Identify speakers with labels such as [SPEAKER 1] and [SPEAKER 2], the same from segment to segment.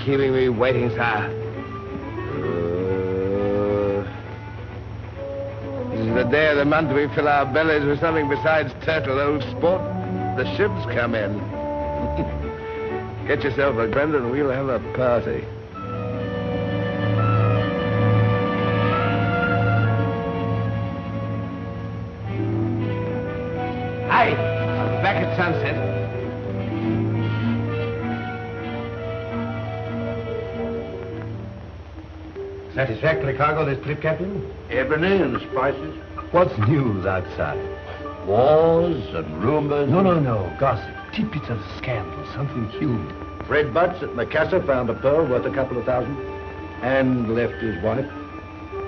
[SPEAKER 1] Keeping me waiting, sir. This is the day of the month we fill our bellies with something besides turtle, old sport. The ships come in. Get yourself a Glenda and we'll have a party. Hi, I'll be back at sunset.
[SPEAKER 2] Satisfactory cargo this trip, Captain?
[SPEAKER 3] Ebony and spices.
[SPEAKER 2] What's news outside?
[SPEAKER 3] Wars and rumors.
[SPEAKER 2] No. Gossip. Tidbits of scandal. Something huge.
[SPEAKER 3] Fred Butts at Macassar found a pearl worth a couple of thousand and left his wife.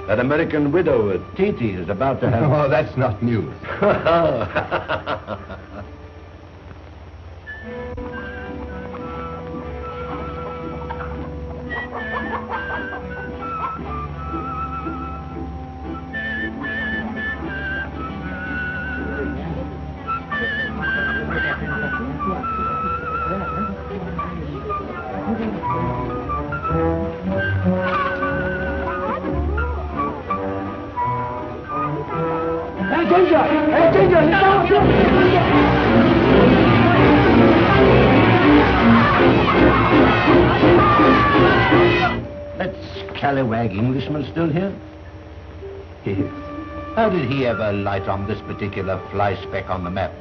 [SPEAKER 3] That American widow at Titi is about to have...
[SPEAKER 2] Oh, that's not news.
[SPEAKER 3] That scallywag Englishman still here? Yes. How did he ever light on this particular fly speck on the map?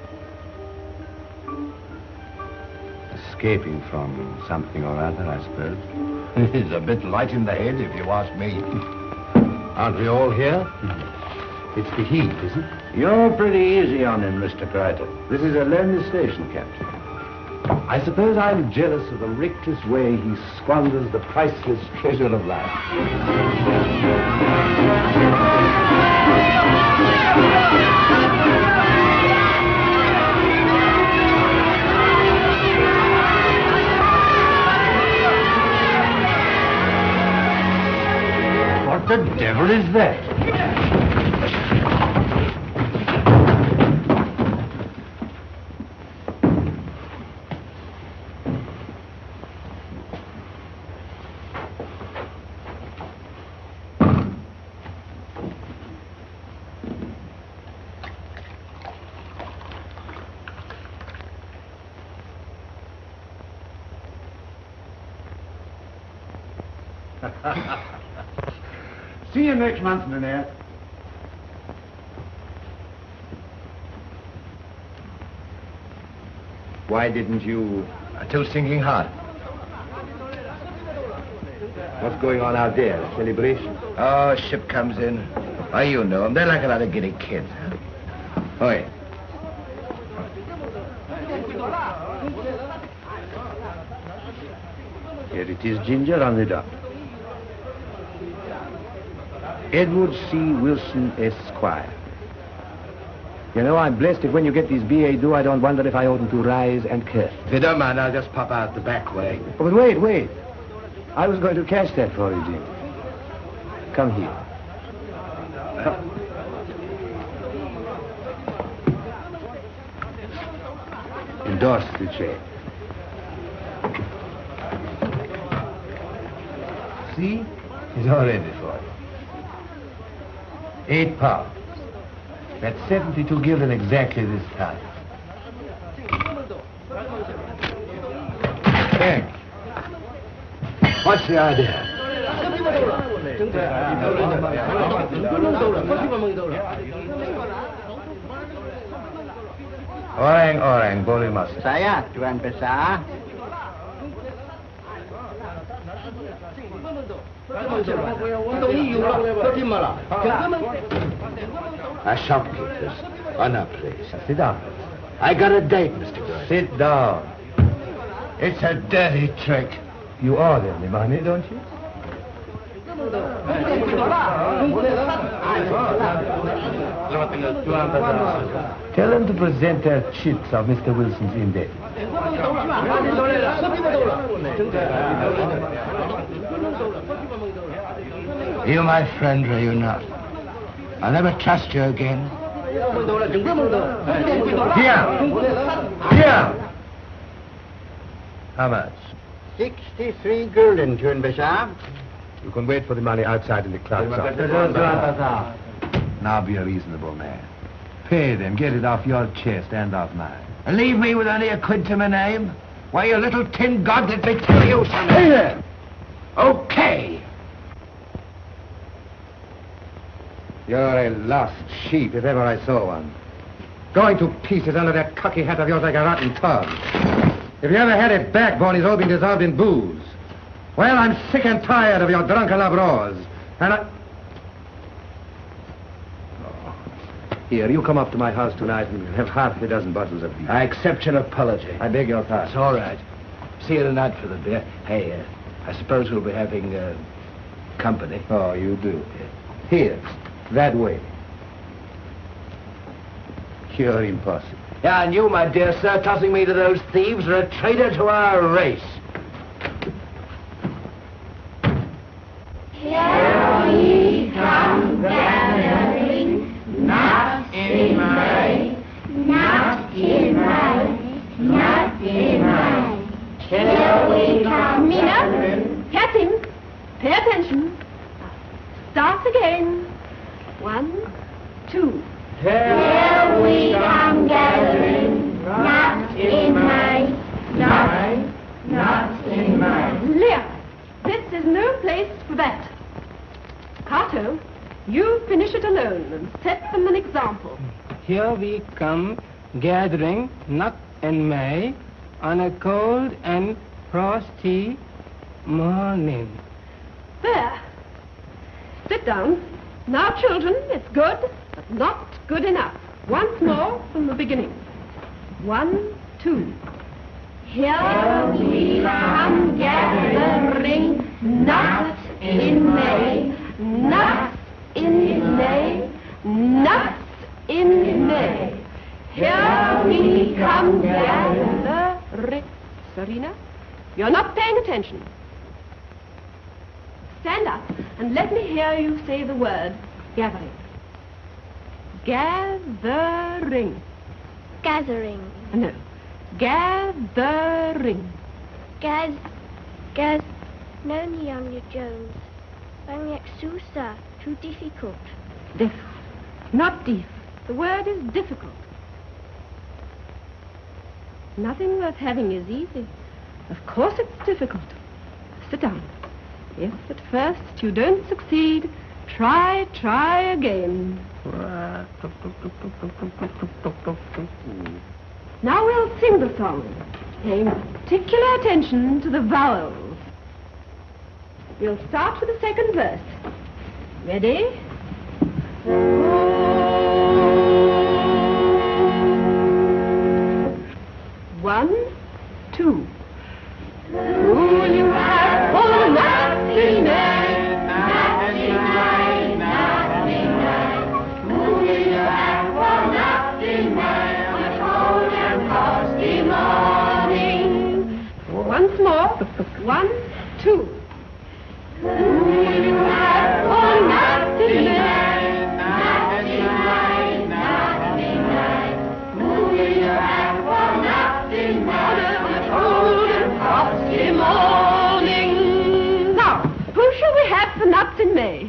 [SPEAKER 2] Escaping from something or other, I suppose.
[SPEAKER 3] He's a bit light in the head, if you ask me.
[SPEAKER 2] Aren't we all here? It's the heat, isn't it?
[SPEAKER 3] You're pretty easy on him, Mr. Crichton. This is a lonely station, Captain.
[SPEAKER 2] I suppose I'm jealous of the reckless way he squanders the priceless treasure of life.
[SPEAKER 3] What the devil is that?
[SPEAKER 4] See you next month, Mynheer.
[SPEAKER 2] Why didn't you...
[SPEAKER 1] Too sinking hard.
[SPEAKER 2] What's going on out there? A celebration?
[SPEAKER 1] Oh, ship comes in. Oh, you know them. They're like a lot of giddy kids, huh? Oh, yeah.
[SPEAKER 3] Here it is, Ginger, on the dock. Edward C. Wilson, Esquire. You know, I'm blessed if when you get these B.A. do, I don't wonder if I oughtn't to rise and curse.
[SPEAKER 1] If you don't mind, I'll just pop out the back way.
[SPEAKER 3] Oh, but wait. I was going to catch that for you, Jim. Come here. Endorse the check.
[SPEAKER 2] See? It's all ready for you. £8. That's 72 gulden exactly this time. Ken, what's the idea? Orang, boleh masuk.
[SPEAKER 4] Saya, Tuan Besar.
[SPEAKER 2] A shopkeepers on our place. Sit down. I got a date, Mr. Gray. Sit down. It's a dirty trick. You owe them the money, don't you?
[SPEAKER 3] Tell them to present their chips of Mr. Wilson's index.
[SPEAKER 2] You my friend, are you not? I'll never trust you again.
[SPEAKER 3] Here! How much?
[SPEAKER 4] 63 gulden, Schönbesser.
[SPEAKER 3] You can wait for the money outside in the clerk's office. Now be a reasonable man. Pay them, get it off your chest and off mine.
[SPEAKER 2] And leave me with only a quid to my name? Why, you little tin god, let me tell you something.
[SPEAKER 3] Hey there!
[SPEAKER 2] Okay.
[SPEAKER 3] You're a lost sheep, if ever I saw one. Going to pieces under that cocky hat of yours like a rotten tub. If you ever had a backbone, it's all been dissolved in booze. Well, I'm sick and tired of your drunken labors. And I... Oh. Here, you come up to my house tonight and have half a dozen bottles of beer.
[SPEAKER 2] I accept your apology.
[SPEAKER 3] I beg your pardon.
[SPEAKER 2] It's all right. See you tonight for the beer. Hey, I suppose we'll be having company.
[SPEAKER 3] Oh, you do? Here, that way. You're impossible.
[SPEAKER 2] Yeah, and you, my dear sir, tossing me to those thieves are a traitor to our race.
[SPEAKER 5] Here we come gathering, not in May, not in May, not in May. Here we come.
[SPEAKER 6] Mina, catch him. Pay attention. Start again. 1, 2.
[SPEAKER 5] Here we come gathering, not in May, not in May.
[SPEAKER 6] Leah, this is no place for that. Cato, you finish it alone and set them an example.
[SPEAKER 7] Here we come gathering, not in May, on a cold and frosty morning.
[SPEAKER 6] There. Sit down. Now, children, it's good, but not good enough. Once more from the beginning. 1, 2. Here we come gathering, not in May, not in May, not in May. Here we come gathering. Serena, you're not paying attention. Stand up and let me hear you say the word gathering. Gathering.
[SPEAKER 5] Gathering.
[SPEAKER 6] No. Gathering.
[SPEAKER 5] No, Young Jones. Bang Susa. Too difficult.
[SPEAKER 6] Diff. Not diff. The word is difficult. Nothing worth having is easy. Of course it's difficult. Sit down. If at first you don't succeed, try again. Now we'll sing the song, paying particular attention to the vowels. We'll start with the second verse. Ready? 1, 2. Who you have for nothing, nothing, nothing, who you have for nothing, a cold and frosty morning. Once more. 1, 2. Who you have for nothing, nothing, nothing, who you have for nothing, a cold and frosty morning. Now, who shall we have for nuts in May?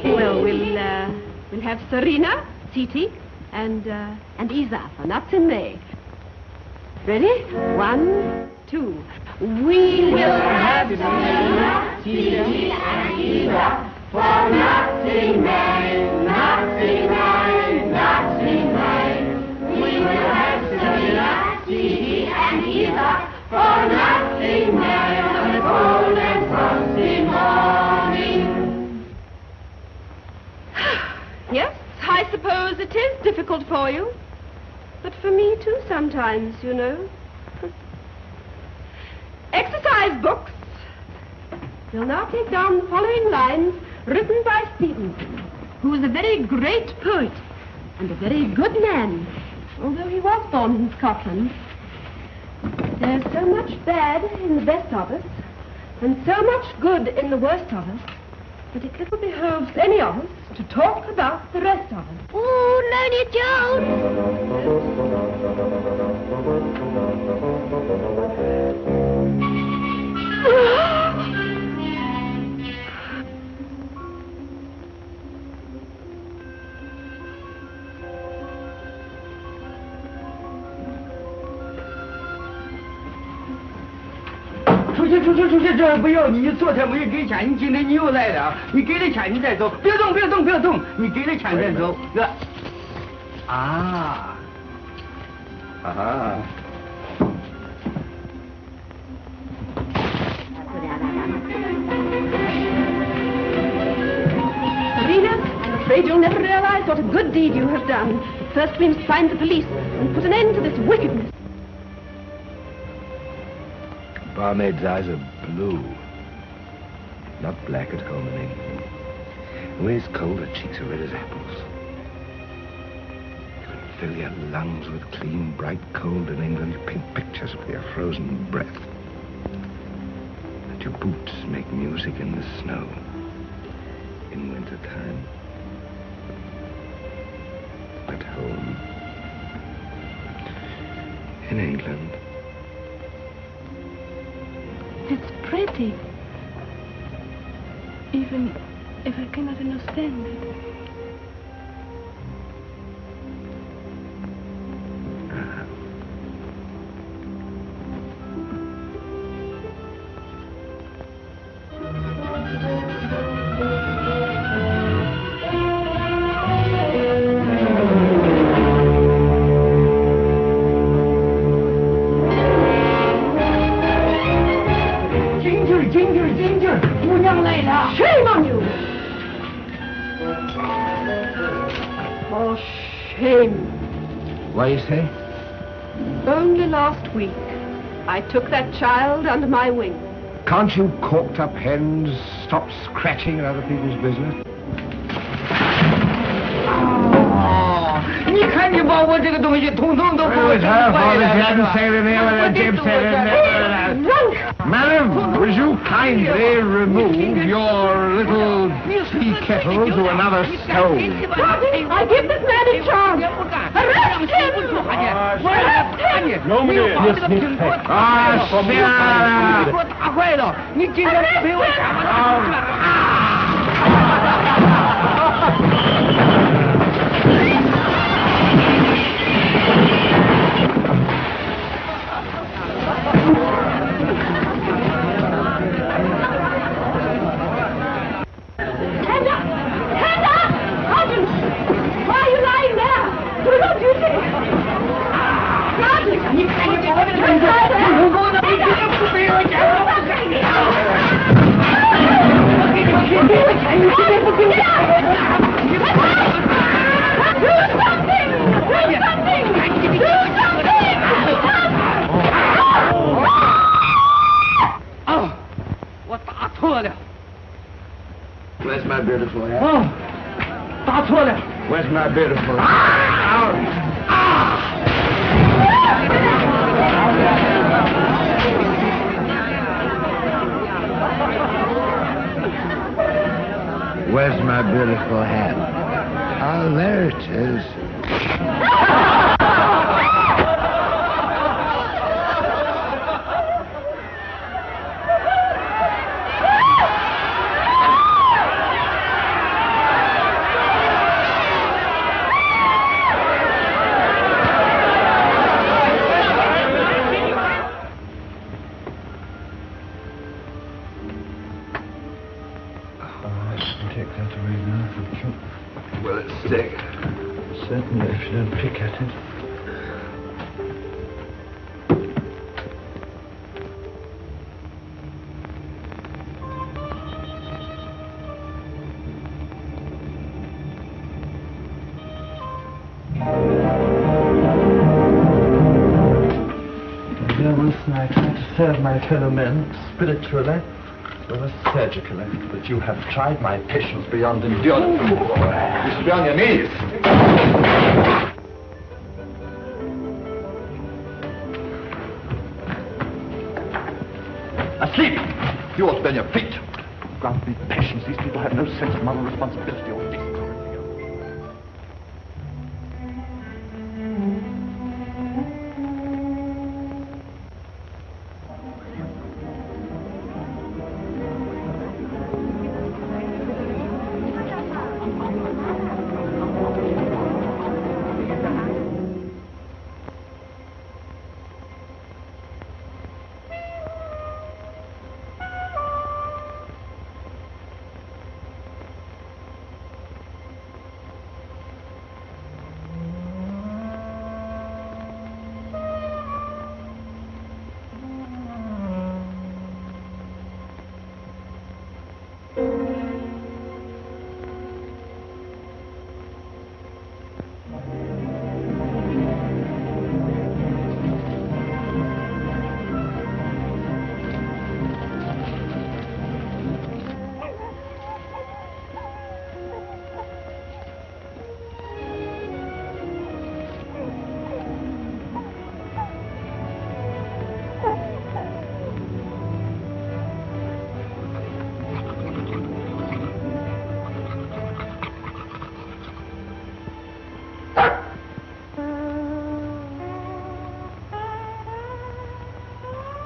[SPEAKER 6] Well, we'll have Serena, Titi, and Isa for nuts in May. Ready? 1, 2. We will have Serena, Titi, and Isa for nuts in May, nuts in May, nuts in May. We will have Serena, Titi, and Isa for nuts in May on a cold and frosty morning. Yes, I suppose it is difficult for you. But for me too sometimes, you know. Exercise books. We'll now take down the following lines written by Stevenson. was a very great poet and a very good man, although he was born in Scotland. There's so much bad in the best of us, and so much good in the worst of us, that it little behoves any of us to talk about the rest of us.
[SPEAKER 5] Ooh, Looney
[SPEAKER 2] 出去，这不要你昨天没有给钱，你今天你又来了，你给了钱你再走，别动，你给了钱再走。啊哈。
[SPEAKER 6] Serena, I'm afraid you'll never realize what a good deed you have done. But first we must find the police and put an end to this wickedness.
[SPEAKER 1] Barmaid's eyes are blue, not black at home in England. And when it's cold, her cheeks are red as apples. You can fill your lungs with clean, bright cold in England. You paint pictures with your frozen breath. And your boots make music in the snow in winter time. At home in England.
[SPEAKER 6] It's pretty, even if I cannot understand it. Shame on you! Oh, shame.
[SPEAKER 1] What do you say?
[SPEAKER 6] Only last week, I took that child under my wing.
[SPEAKER 1] Can't you corked up hens stop scratching at other people's business?
[SPEAKER 2] 你看你把我这个东西统统都给我整坏了。
[SPEAKER 1] Madam, would you kindly remove your little tea kettle to another stove?
[SPEAKER 6] I give this man a charge. Arrest him! Arrest him!
[SPEAKER 1] No, Sarah!
[SPEAKER 2] 给我打坏了！你今天陪我干嘛？
[SPEAKER 1] Where's my beautiful hat?
[SPEAKER 2] Oh, 打错了。
[SPEAKER 1] Where's my beautiful hat? Where's my beautiful hat? Oh, there it is. Will it stick?
[SPEAKER 3] Certainly, if you don't pick at it. Wilson, I try to serve my fellow men spiritually,
[SPEAKER 8] Well, a surgical effort, but you have tried my patience beyond endurance. You should be on your knees. Asleep! You ought to be on your feet. Grant me patience. These people have no sense of moral responsibility or decency.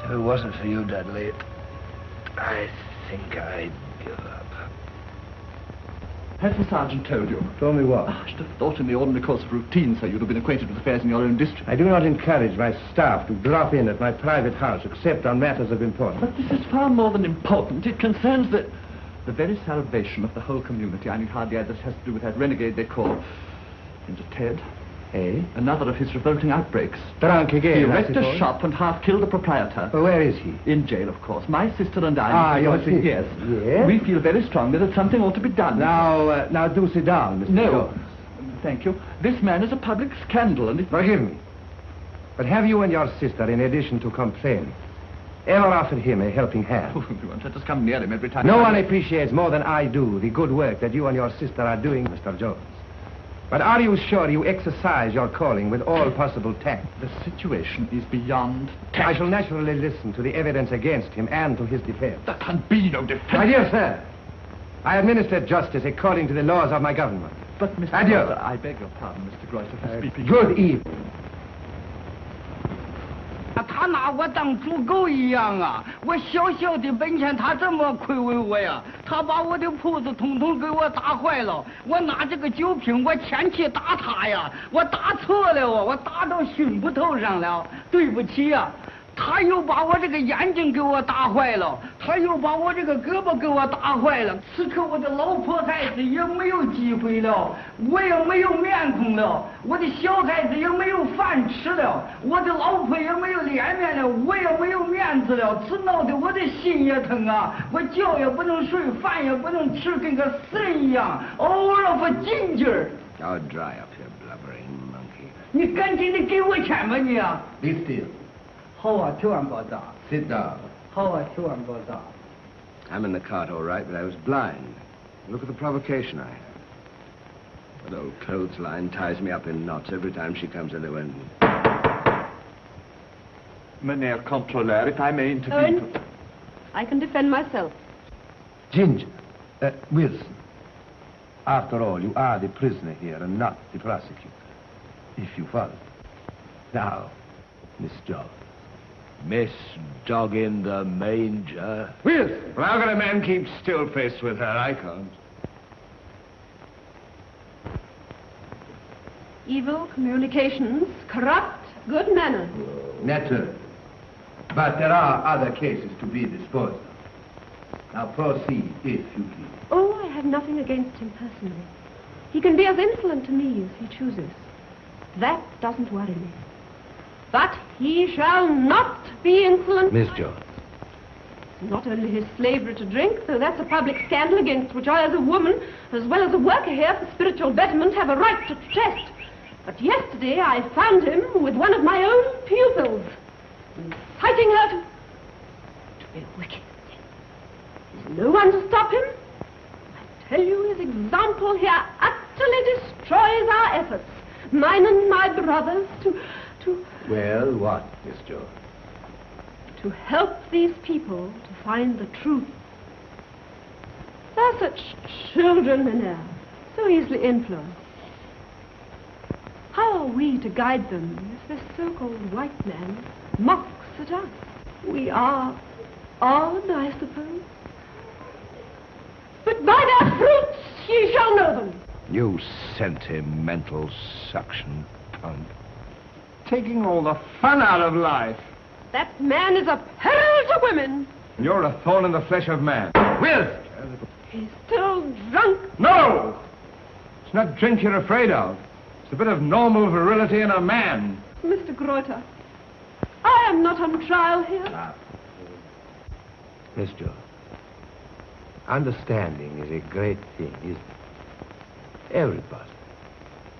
[SPEAKER 2] If it wasn't for you, Dudley, I think I'd give up.
[SPEAKER 8] Has the sergeant told you?
[SPEAKER 3] Told me what?
[SPEAKER 8] I should have thought in the ordinary course of routine, sir, you'd have been acquainted with affairs in your own district.
[SPEAKER 3] I do not encourage my staff to drop in at my private house except on matters of importance.
[SPEAKER 8] But this is far more than important. It concerns the very salvation of the whole community. I need hardly add this has to do with that renegade they call into Ted.
[SPEAKER 3] Eh?
[SPEAKER 8] Another of his revolting outbreaks.
[SPEAKER 3] Drunk again,
[SPEAKER 8] He
[SPEAKER 3] I
[SPEAKER 8] wrecked a
[SPEAKER 3] suppose?
[SPEAKER 8] shop and half killed the proprietor.
[SPEAKER 3] Well, where is he?
[SPEAKER 8] In jail, of course. My sister and I...
[SPEAKER 3] Ah, your sister.
[SPEAKER 8] Yes.
[SPEAKER 3] Yes?
[SPEAKER 8] We feel very strongly that something ought to be done.
[SPEAKER 3] Now do sit down, Mr.
[SPEAKER 8] No.
[SPEAKER 3] Jones.
[SPEAKER 8] Thank you. This man is a public scandal, and it...
[SPEAKER 3] Forgive me. But have you and your sister, in addition to complaining, ever offered him a helping hand?
[SPEAKER 8] Oh, you won't let us come near him every time...
[SPEAKER 3] No one appreciates more than I do the good work that you and your sister are doing, Mr. Jones. But are you sure you exercise your calling with all possible tact?
[SPEAKER 8] The situation is beyond tact.
[SPEAKER 3] I shall naturally listen to the evidence against him and to his defense.
[SPEAKER 8] There can be no defense.
[SPEAKER 3] My dear sir, I administer justice according to the laws of my government.
[SPEAKER 8] But, Mr.
[SPEAKER 3] Adieu.
[SPEAKER 8] Greuter, I beg your pardon, Mr. Greuter, for speaking...
[SPEAKER 3] Good evening.
[SPEAKER 4] 他拿我当猪狗一样啊！我小小的本钱，他这么亏为我呀！他把我的铺子统统给我打坏了。我拿这个酒瓶，我前去打他呀！我打错了哦，我打到胸部头上了，对不起呀！他又把我这个眼睛给我打坏了，他又把我这个胳膊给我打坏了。此刻我的老婆孩子也没有机会了，我也没有面孔了，我的小孩子也没有饭吃了，我的老婆也没有脸面了，我也没有面子了，只闹得我的心也疼啊！我觉也不能睡，饭也不能吃，跟个死人一样。All of a ginger。
[SPEAKER 2] Now dry up, you blubbering monkey.
[SPEAKER 4] 你赶紧的给我钱吧你啊！
[SPEAKER 2] Be still.
[SPEAKER 4] 好啊，千万别打。
[SPEAKER 2] Sit down.
[SPEAKER 4] 好啊，千万别打。
[SPEAKER 2] I'm in the cart all right, but I was blind. Look at the provocation I have. That old clothesline ties me up in knots every time she comes in the window.
[SPEAKER 8] Mynheer Controleur, if I may intervene...
[SPEAKER 6] Owen, I can defend myself.
[SPEAKER 3] Ginger. Wilson. After all, you are the prisoner here and not the prosecutor. If you follow. Now, Miss Jones.
[SPEAKER 2] Miss Dog in the Manger.
[SPEAKER 3] Wilson!
[SPEAKER 2] Well, how can a man keep still-faced with her? I can't.
[SPEAKER 6] Evil communications corrupt good manners.
[SPEAKER 3] Naturally. But there are other cases to be disposed of. Now proceed, if you please.
[SPEAKER 6] Oh, I have nothing against him personally. He can be as insolent to me as he chooses. That doesn't worry me. But he shall not be insolent.
[SPEAKER 3] Miss Jones.
[SPEAKER 6] Not only his slavery to drink, though that's a public scandal against which I, as a woman, as well as a worker here for spiritual betterment, have a right to protest. But yesterday I found him with one of my own pupils, inciting her to be a wicked thing. no one to stop him. I tell you, his example here utterly destroys our efforts, mine and my brothers, to
[SPEAKER 2] Well, what, Miss Jones?
[SPEAKER 6] to help these people to find the truth. They're such children, Manel, so easily influenced. How are we to guide them if this so-called white man mocks at us? We are odd, I suppose. But by their fruits ye shall know them.
[SPEAKER 1] You sentimental suction pump.
[SPEAKER 3] Taking all the fun out of life.
[SPEAKER 6] That man is a peril to women.
[SPEAKER 3] You're a thorn in the flesh of man. Will!
[SPEAKER 6] He's still drunk.
[SPEAKER 3] No! It's not drink you're afraid of. It's a bit of normal virility in a man.
[SPEAKER 6] Mr. Greuter, I am not on trial here.
[SPEAKER 2] Miss Jones, understanding is a great thing, isn't it? Everybody.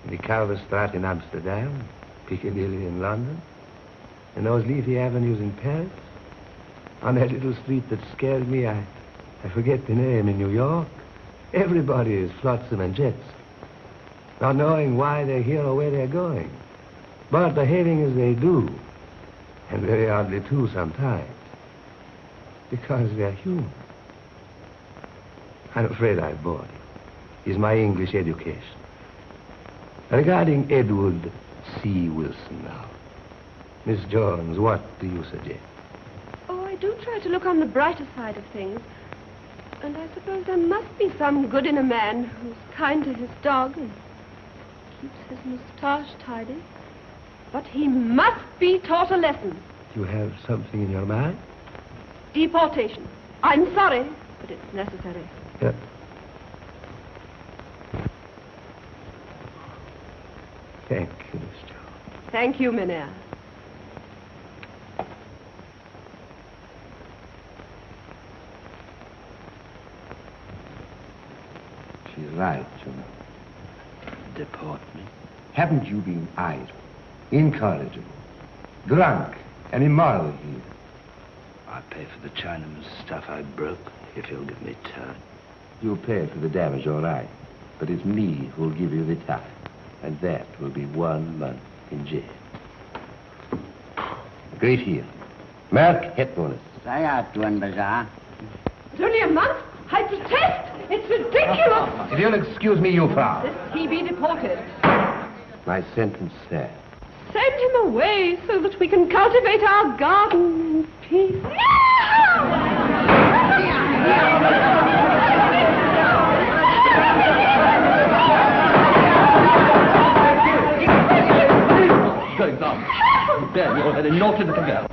[SPEAKER 2] In the Kalverstraat in Amsterdam, Piccadilly in London, in those leafy avenues in Paris, on that little street that scared me, I forget the name, in New York. Everybody is flotsam and jetsam, not knowing why they're here or where they're going, but behaving as they do, and very oddly too sometimes, because they're human. I'm afraid I've bored you. Is my English education. Regarding Edward C. Wilson now, Miss Jones, what do you suggest?
[SPEAKER 6] Oh, I do try to look on the brighter side of things. And I suppose there must be some good in a man who's kind to his dog and keeps his moustache tidy. But he must be taught a lesson.
[SPEAKER 2] You have something in your mind?
[SPEAKER 6] Deportation. I'm sorry, but it's necessary.
[SPEAKER 2] Yeah. Thank you, Miss Jones.
[SPEAKER 6] Thank you, Meneer.
[SPEAKER 1] She's right, you know. Deport me. Haven't you been idle, incorrigible, drunk, and immoral here? I'll pay for the Chinaman's stuff I broke, if you'll give me time. You'll pay for the damage, all right. But it's me who'll give you the time. And that will be 1 month in jail. Great heel. Merk het bonus.
[SPEAKER 4] Saya Tuan Bazaar.
[SPEAKER 6] It's only a month? I protest! It's ridiculous!
[SPEAKER 1] If you'll excuse me, you Frau.
[SPEAKER 6] This he be deported.
[SPEAKER 1] My sentence stands.
[SPEAKER 6] Send him away so that we can cultivate our garden in peace.
[SPEAKER 8] Going down. There, you already naughty little girl.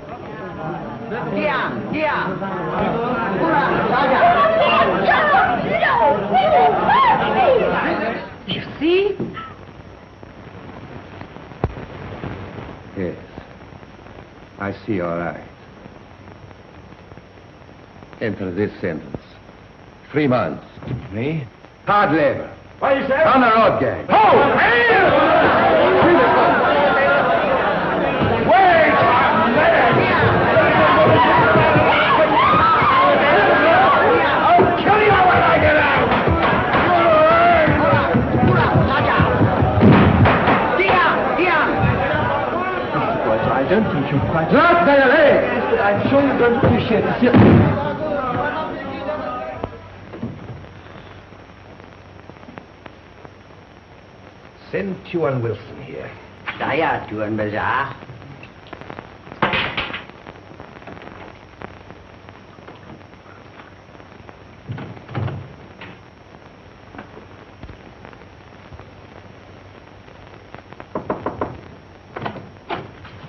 [SPEAKER 6] You see?
[SPEAKER 2] Yes. I see, all right. Enter this sentence. 3 months.
[SPEAKER 1] Me?
[SPEAKER 2] Hard labor.
[SPEAKER 3] What do you say?
[SPEAKER 2] On the road, gang.
[SPEAKER 3] Hold! Wait! I'll kill you when I get out!
[SPEAKER 8] I don't think you quite...
[SPEAKER 3] Drop their legs!
[SPEAKER 8] I'm sure you don't appreciate the...
[SPEAKER 1] Send Tuan Wilson here.
[SPEAKER 4] Saya Tuan Bazaar.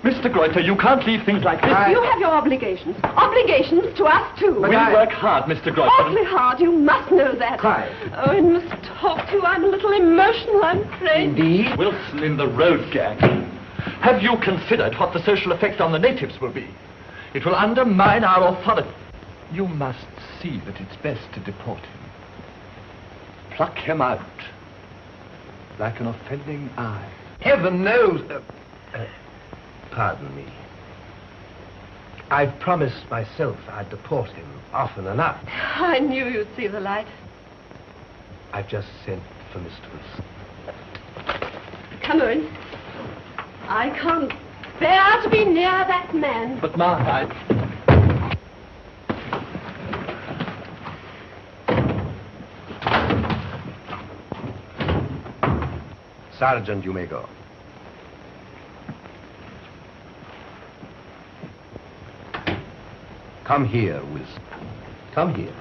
[SPEAKER 8] Mr. Greuter, you can't leave things like this.
[SPEAKER 6] You have your obligations. Obligations to us, too.
[SPEAKER 8] We work hard, Mr. Greuter.
[SPEAKER 6] Awfully hard. You must know that.
[SPEAKER 1] Quiet.
[SPEAKER 6] Oh, I must talk to you. I'm a little emotional, I'm afraid.
[SPEAKER 1] Indeed?
[SPEAKER 8] Wilson in the road gang. Have you considered what the social effect on the natives will be? It will undermine our authority. You must see that it's best to deport him. Pluck him out like an offending eye.
[SPEAKER 1] Heaven knows... pardon me.
[SPEAKER 2] I've promised myself I'd deport him often enough.
[SPEAKER 6] I knew you'd see the light.
[SPEAKER 2] I've just sent for Mr. Wilson.
[SPEAKER 6] Come on. I can't bear to be near that man.
[SPEAKER 8] But, Ma,
[SPEAKER 2] Sergeant, you may go. Come here, Wilson. Come here.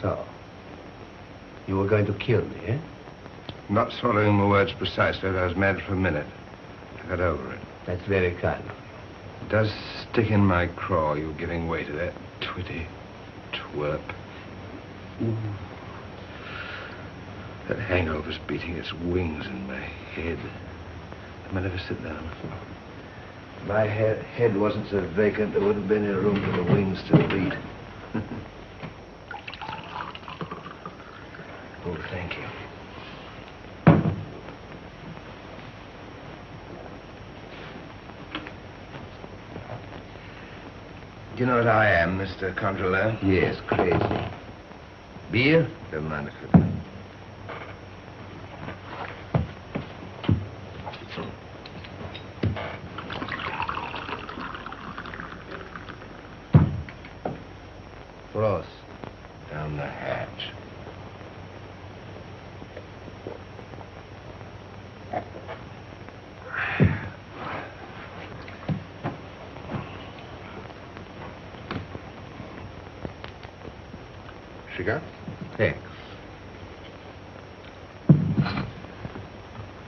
[SPEAKER 2] So, you were going to kill me, eh?
[SPEAKER 3] Not swallowing my words precisely, but I was mad for a minute. I got over it.
[SPEAKER 2] That's very kind of you.
[SPEAKER 3] It does stick in my craw, you giving way to that twitty twerp. Ooh. That hangover's beating its wings in my head. Come on, never sit down.
[SPEAKER 2] If my head wasn't so vacant, there wouldn't be any room for the wings to beat. Oh, thank you.
[SPEAKER 3] Do you know what I am, Mr. Controller?
[SPEAKER 2] Yes, crazy. Beer?
[SPEAKER 3] Never mind if I do.
[SPEAKER 2] Frost.
[SPEAKER 3] Down the hatch. Sugar?
[SPEAKER 2] Thanks.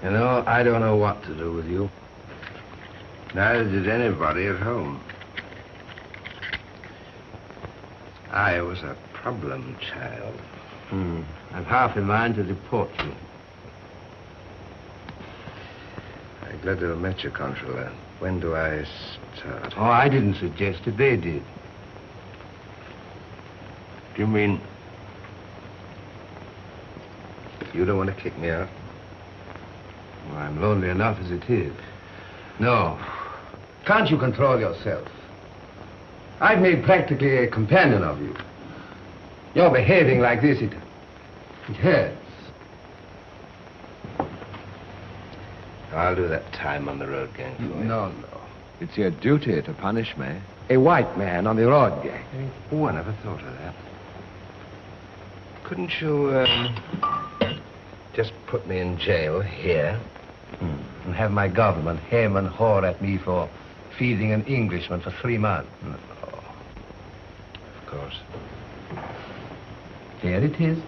[SPEAKER 2] You know, I don't know what to do with you.
[SPEAKER 3] Neither did anybody at home. I was a problem child.
[SPEAKER 2] I've half in mind to deport you.
[SPEAKER 3] I'm glad to have met you, Controller. When do I start?
[SPEAKER 2] Oh, I didn't suggest it. They did.
[SPEAKER 3] Do you mean you don't want to kick me out?
[SPEAKER 2] Well, I'm lonely enough as it is. No. Can't you control yourself? I've made practically a companion of you. You're behaving like this, it hurts.
[SPEAKER 3] I'll do that time on the road gang for you.
[SPEAKER 2] No.
[SPEAKER 1] It's your duty to punish me.
[SPEAKER 2] A white man on the road gang.
[SPEAKER 3] Oh, I never thought of that. Couldn't you, just put me in jail here?
[SPEAKER 2] And have my government hem and haw at me for feeding an Englishman for 3 months. No.
[SPEAKER 3] Of course.
[SPEAKER 2] There it is.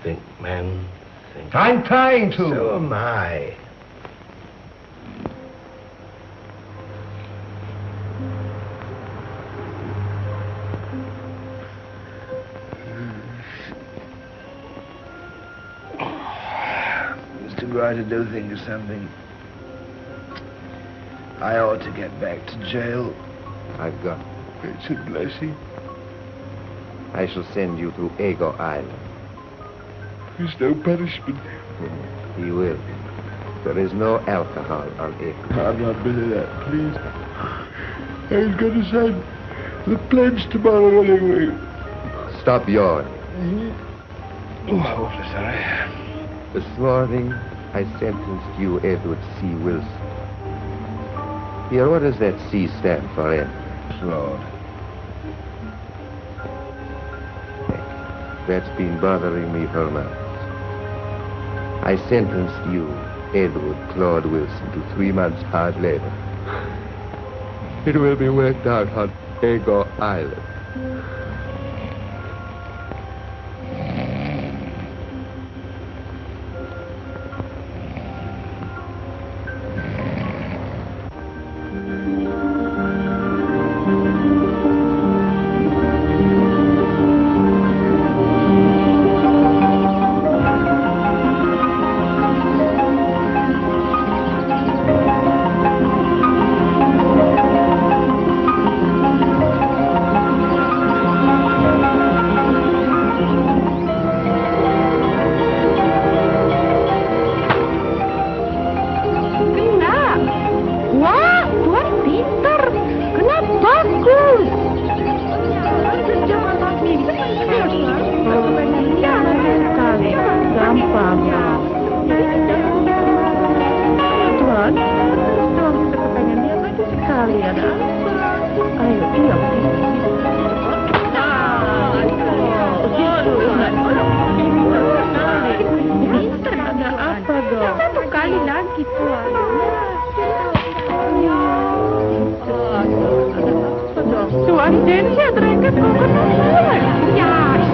[SPEAKER 3] Think, man, think.
[SPEAKER 2] I'm trying to.
[SPEAKER 3] So am I. Mr. Grider do think of something. I ought to get back to jail.
[SPEAKER 2] I've got.
[SPEAKER 3] It's a blessing.
[SPEAKER 2] I shall send you to Ego Island.
[SPEAKER 3] There's no punishment.
[SPEAKER 2] He will. There is no alcohol on Ego.
[SPEAKER 3] I'm not bit of that, please. I was going to sign the pledge tomorrow anyway.
[SPEAKER 2] Stop yawning.
[SPEAKER 3] Oh, awfully sorry.
[SPEAKER 2] This morning, I sentenced you, Edward C. Wilson. Here, what does that C stand for, Ed?
[SPEAKER 3] Lord.
[SPEAKER 2] That's been bothering me for months. I sentenced you, Edward Claude Wilson, to 3 months hard labor. It will be worked out on Ego Island.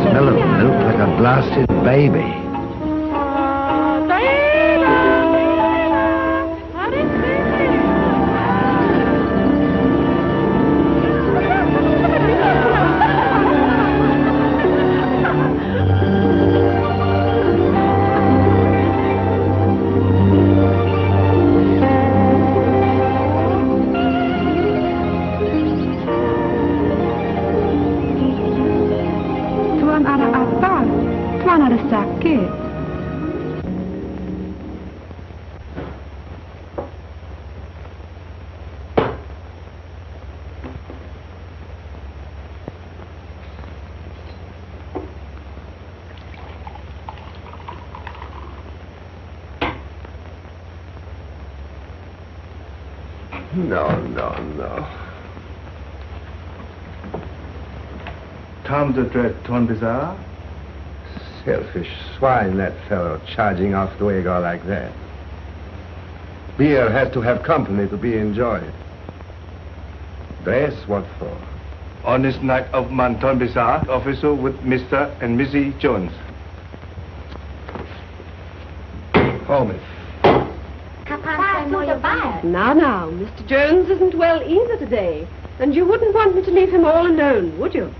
[SPEAKER 1] Smell of milk like a blasted baby.
[SPEAKER 3] No. Tom de Dread, Ton Bizarre? Selfish swine, that fellow, charging off the Wagar like that. Beer has to have company to be enjoyed. Dress, what for?
[SPEAKER 9] On this night of Manton Bizarre, officer with Mr. and Missy Jones.
[SPEAKER 3] Holmes.
[SPEAKER 6] Now, Mr. Jones isn't well either today. And you wouldn't want me to leave him all alone, would you?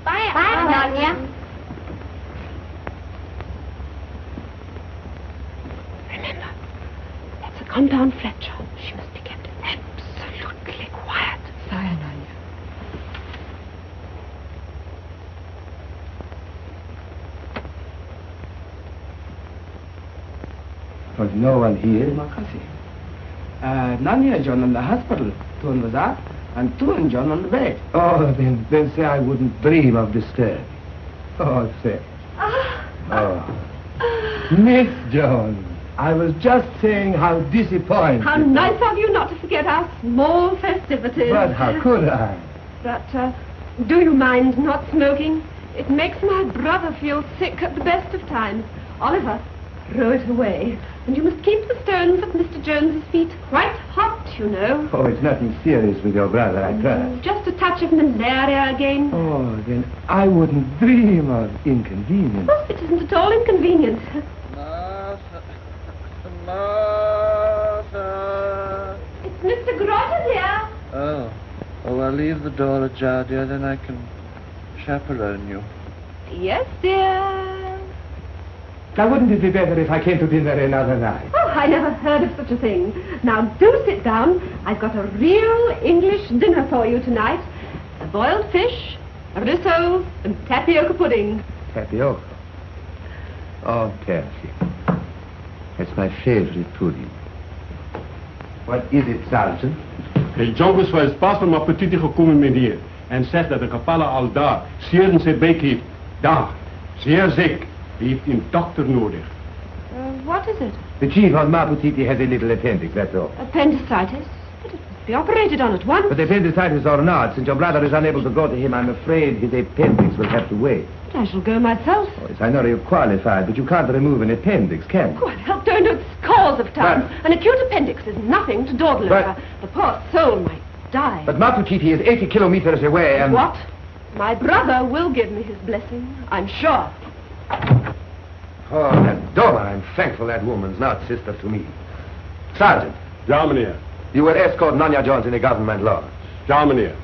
[SPEAKER 5] Bye, Nanya.
[SPEAKER 6] Remember, that's a compound Fletcher. She must be kept absolutely quiet.
[SPEAKER 4] Sorry, Nanya.
[SPEAKER 3] Was no one here?
[SPEAKER 7] Makasih. Nanya John in the hospital. Tuan was up, and Tuan John on the bed.
[SPEAKER 3] Oh, then say I wouldn't dream of disturbing. Oh, say. Oh. Miss Jones, I was just saying how disappointed.
[SPEAKER 6] How nice of you not to forget our small festivities.
[SPEAKER 3] But how could I?
[SPEAKER 6] But, do you mind not smoking? It makes my brother feel sick at the best of times. Oliver, throw it away. And you must keep the stones at Mr. Jones's feet quite hot, you know.
[SPEAKER 3] Oh, it's nothing serious with your brother, I trust.
[SPEAKER 6] Just a touch of malaria again.
[SPEAKER 3] Oh, then I wouldn't dream of inconvenience.
[SPEAKER 6] Oh, it isn't at all inconvenient.
[SPEAKER 10] Martha.
[SPEAKER 6] It's Mr. Grotter, dear.
[SPEAKER 10] Oh, I'll leave the door ajar, dear, then I can chaperone you.
[SPEAKER 6] Yes, dear.
[SPEAKER 3] Now, wouldn't it be better if I came to dinner another night?
[SPEAKER 6] Oh, I never heard of such a thing. Now, do sit down. I've got a real English dinner for you tonight. A boiled fish, a risotto, and tapioca pudding.
[SPEAKER 3] Tapioca? Oh, Percy. That's my favorite pudding. What is it, Sergeant?
[SPEAKER 11] De Jonkers was pas van mijn petite gekomen, meneer. En zegt dat de gevallen al daar zeer in zijn beek heeft. Daar, zeer ziek. Hij heeft een dokter nodig.
[SPEAKER 6] What is it?
[SPEAKER 3] The chief on Maputiti has a little appendix, that's all.
[SPEAKER 6] Appendicitis? But it must be operated on at once.
[SPEAKER 3] But appendicitis or not, since your brother is unable to go to him, I'm afraid his appendix will have to wait.
[SPEAKER 6] But I shall go myself.
[SPEAKER 3] Oh, yes, I know you're qualified, but you can't remove an appendix, can you?
[SPEAKER 6] Oh, I've helped her into it scores of times. An acute appendix is nothing to dawdle over. The poor soul might die.
[SPEAKER 3] But Maputiti is 80 kilometers away and...
[SPEAKER 6] What? My brother will give me his blessing, I'm sure.
[SPEAKER 3] Oh, that Doma, I'm thankful that woman's not sister to me. Sergeant.
[SPEAKER 11] Ja, meneer.
[SPEAKER 3] You will escort Nanya Jones in the government lodge.
[SPEAKER 11] Ja, meneer.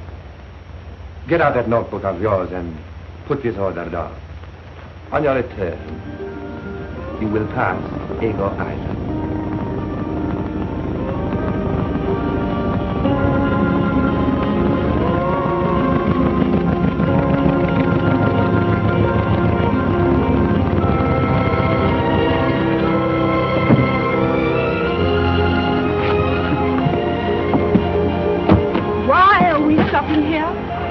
[SPEAKER 3] Get out that notebook of yours and put this order down. On your return, you will pass Ego Island.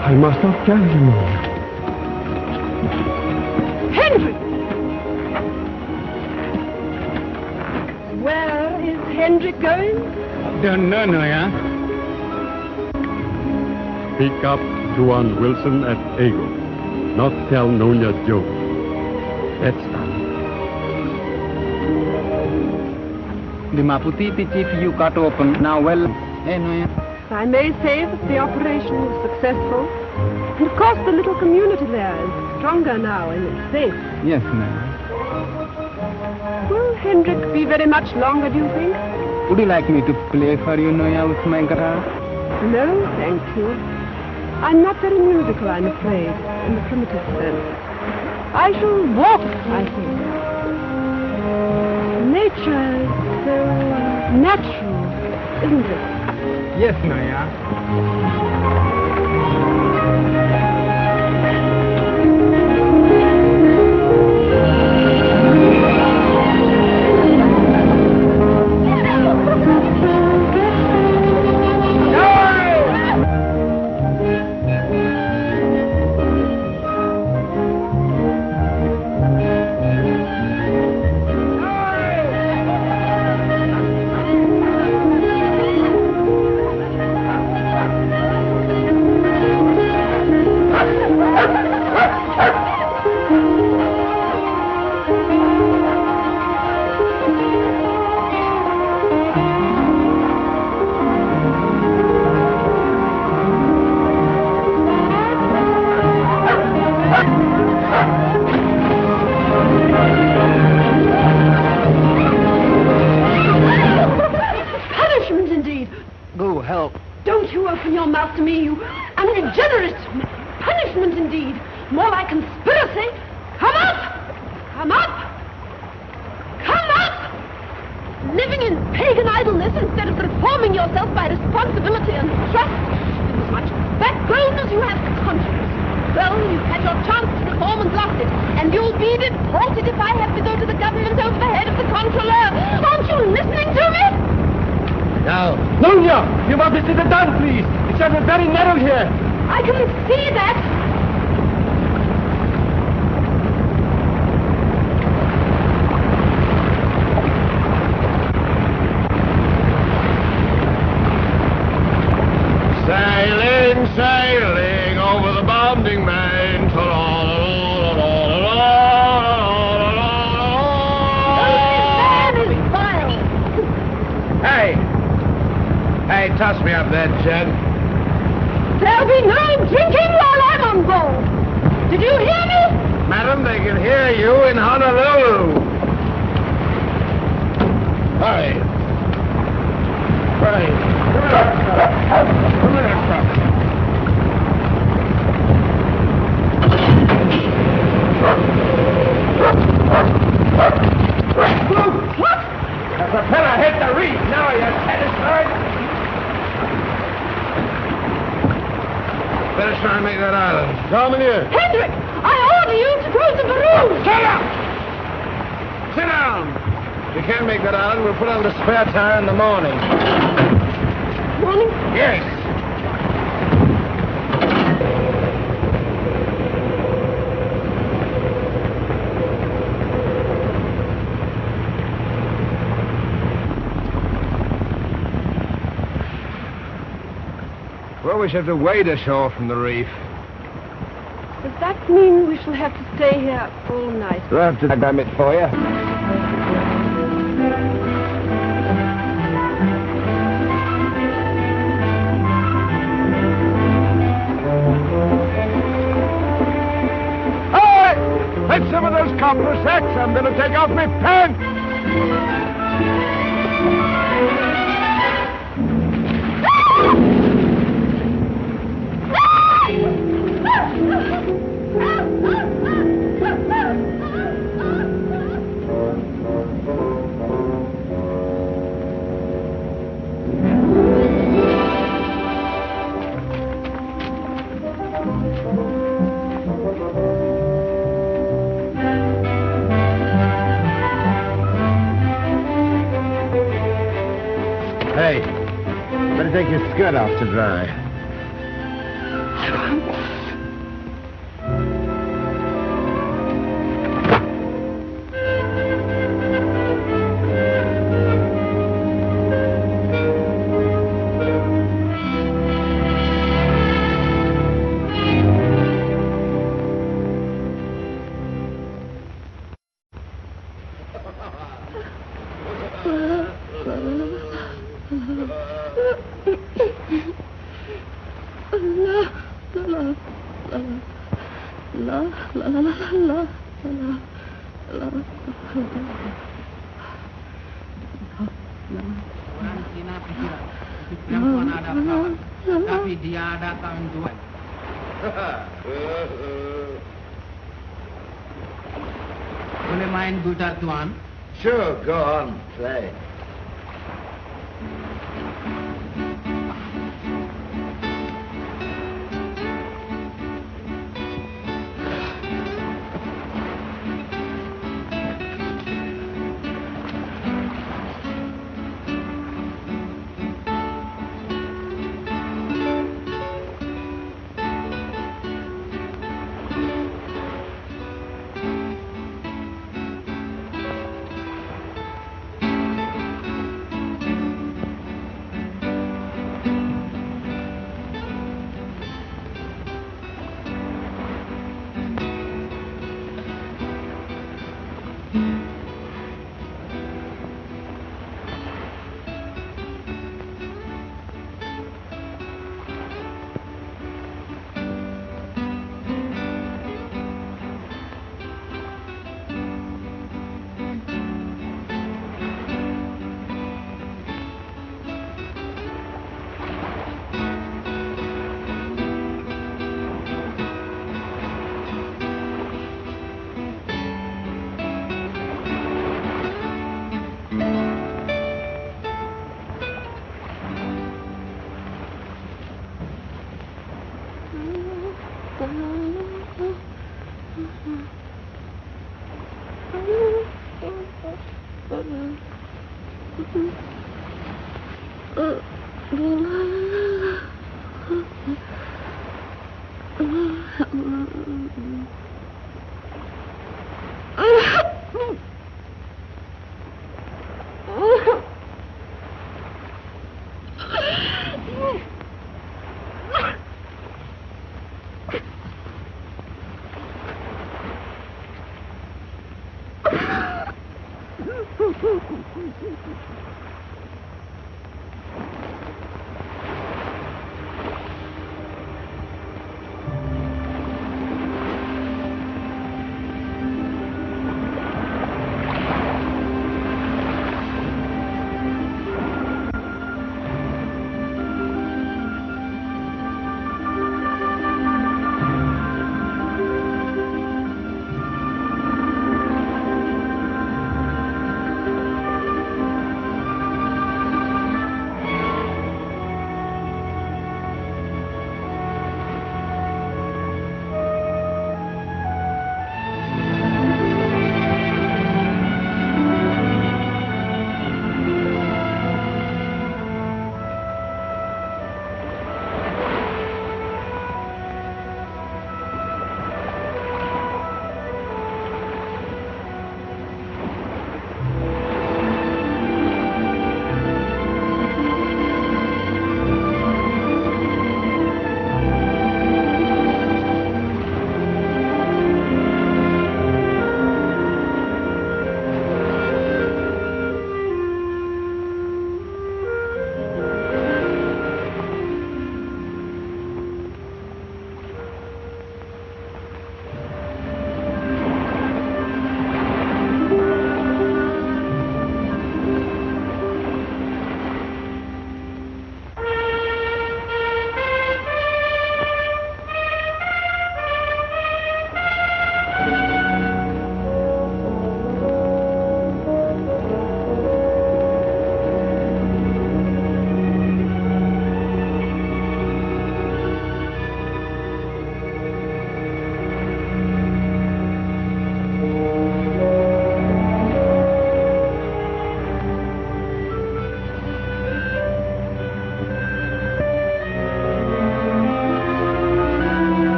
[SPEAKER 11] I must not tell you.
[SPEAKER 6] Henry! Where is Hendrik going?
[SPEAKER 11] Don't know, yeah? Pick up Juan Wilson at Ego. Not tell Nonya Joe. That's done.
[SPEAKER 4] The Maputiti chief you cut open now well.
[SPEAKER 6] I may say that the operation was successful. And of course the little community there is stronger now and it's safe.
[SPEAKER 7] Yes, ma'am.
[SPEAKER 6] Will Hendrik be very much longer, do you think?
[SPEAKER 7] Would you like me to play for you, Noya, with my guitar?
[SPEAKER 6] No, thank you. I'm not very musical, I'm afraid, in the primitive sense. I shall walk, I think. Nature is so natural, isn't it?
[SPEAKER 7] Yes, Noya.
[SPEAKER 3] Toss me up that, Jed.
[SPEAKER 6] There'll be no drinking while I'm on board. Did you hear me?
[SPEAKER 3] Madam, they can hear you in Honolulu. Hurry. Hurry. Come here,
[SPEAKER 6] What?
[SPEAKER 3] The propeller hit the reef. Now are you satisfied? Better try and make that island. Commandeer.
[SPEAKER 6] Hendrik, I order you to cruise the Peru.
[SPEAKER 3] Shut up! Sit down. If you can't make that island, we'll put on the spare tire in the morning.
[SPEAKER 6] Morning?
[SPEAKER 3] Yes. Well, we shall have to wade ashore from the reef.
[SPEAKER 6] Does that mean we shall have to stay here all night?
[SPEAKER 3] We'll have to damn it for you. Hey! Take some of those copper sacks. I'm going to take off my pants. Hey, better take your skirt off to dry.
[SPEAKER 6] La la la la la la la.
[SPEAKER 4] Orang Cina pikir itu perempuan ada kawan, tapi dia ada kawan dua. Boleh main gitar tuan?
[SPEAKER 1] Sure, go on, play.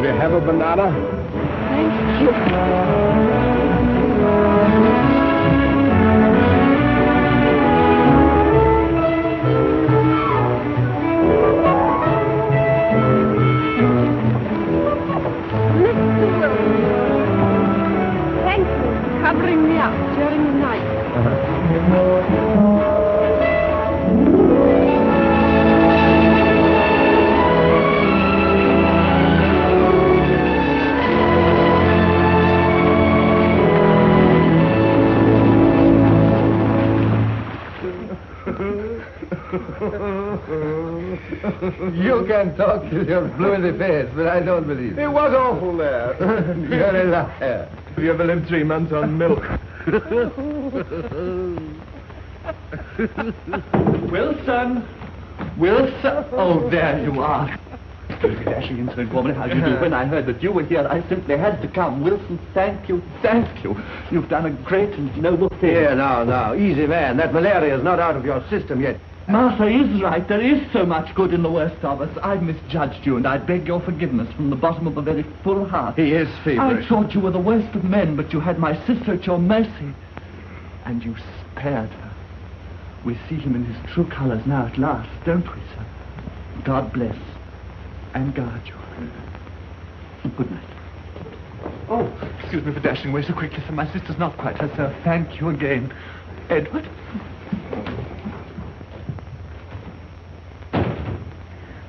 [SPEAKER 9] Will you have a banana?
[SPEAKER 6] Thank you. Covering me up during the night.
[SPEAKER 2] You can talk till you're blue in the face, but I don't believe it.
[SPEAKER 9] It was awful there.
[SPEAKER 2] You're a liar.
[SPEAKER 9] You ever lived 3 months on milk?
[SPEAKER 8] Wilson! Wilson! Oh, there you are. You dashing insolent woman, how do you do? When I heard that you were here, I simply had to come. Wilson, thank you, thank you. You've done a great and noble thing.
[SPEAKER 2] Here, now, easy, man. That malaria is not out of your system yet.
[SPEAKER 8] Martha is right. There is so much good in the worst of us. I've misjudged you, and I beg your forgiveness from the bottom of a very full heart.
[SPEAKER 9] He is feverish.
[SPEAKER 8] I thought you were the worst of men, but you had my sister at your mercy. And you spared her. We see him in his true colors now at last, don't we, sir? God bless and guard you. Good night. Oh, excuse me for dashing away so quickly, sir. My sister's not quite herself. Thank you again. Edward?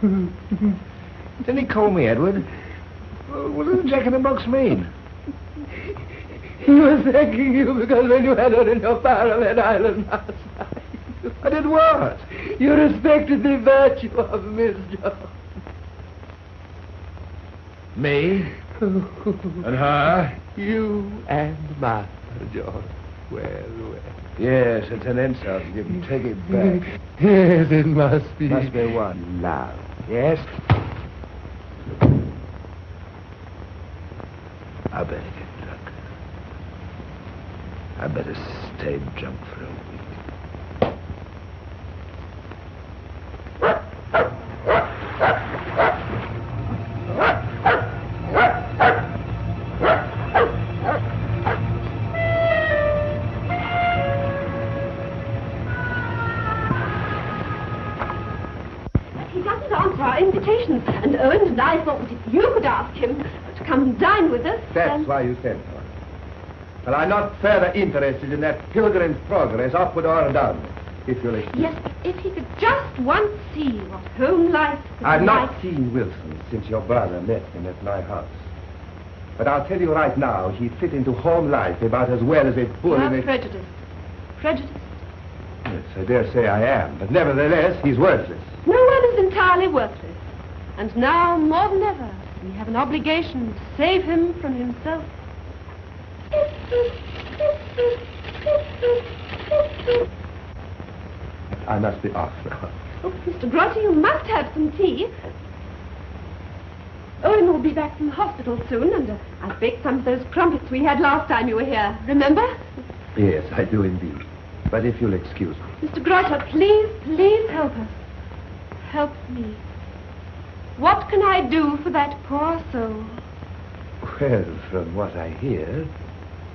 [SPEAKER 2] Didn't he call me Edward? What does Jack in the Box mean?
[SPEAKER 6] He was thanking you because when you had her in your power of that island last night,
[SPEAKER 2] I did what?
[SPEAKER 6] you respected the virtue of Miss Jones.
[SPEAKER 2] Me? And her?
[SPEAKER 6] You and Martha, George.
[SPEAKER 2] Well. Yes, it's an insult. You can take it back.
[SPEAKER 6] Yes, it must be.
[SPEAKER 2] Must be what? Love. Yes? I better get drunk. I better stay drunk for a week.
[SPEAKER 6] He doesn't answer our invitations, and Owen and I thought that if you could ask him to come and dine with us,
[SPEAKER 2] That's why you sent for me. Well, I'm not further interested in that pilgrim's progress, upward or down, if you'll excuse.
[SPEAKER 6] yes, if he could just once see what home life is
[SPEAKER 2] I've not
[SPEAKER 6] like.
[SPEAKER 2] seen Wilson since your brother met him at my house. But I'll tell you right now, he fit into home life about as well as a bull in
[SPEAKER 6] You're
[SPEAKER 2] a...
[SPEAKER 6] prejudiced. Prejudiced.
[SPEAKER 2] Yes, I dare say I am, but nevertheless, he's worthless.
[SPEAKER 6] No one is entirely worthless. And now, more than ever, we have an obligation to save him from himself.
[SPEAKER 2] I must be off now.
[SPEAKER 6] Oh, Mr. Grotty, you must have some tea. Owen will be back from the hospital soon, and I've baked some of those crumpets we had last time you were here. Remember?
[SPEAKER 2] Yes, I do indeed. But if you'll excuse me.
[SPEAKER 6] Mr. Grotty, please help us. Help me. What can I do for that poor soul?
[SPEAKER 2] Well, from what I hear,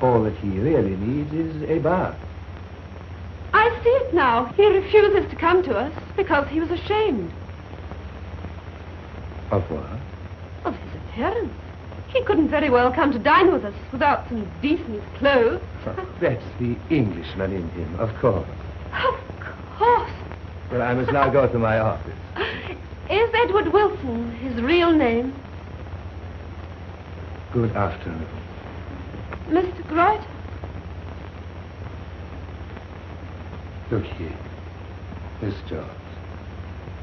[SPEAKER 2] all that he really needs is a bath.
[SPEAKER 6] I see it now. He refuses to come to us because he was ashamed.
[SPEAKER 2] Of what?
[SPEAKER 6] Of his appearance. He couldn't very well come to dine with us without some decent clothes.
[SPEAKER 2] That's the Englishman in him, of course.
[SPEAKER 6] Of course.
[SPEAKER 2] Well, I must now go to my office.
[SPEAKER 6] Is Edward Wilson his real name?
[SPEAKER 2] Good afternoon.
[SPEAKER 6] Mr. Groyd?
[SPEAKER 2] Look here, Miss Jones.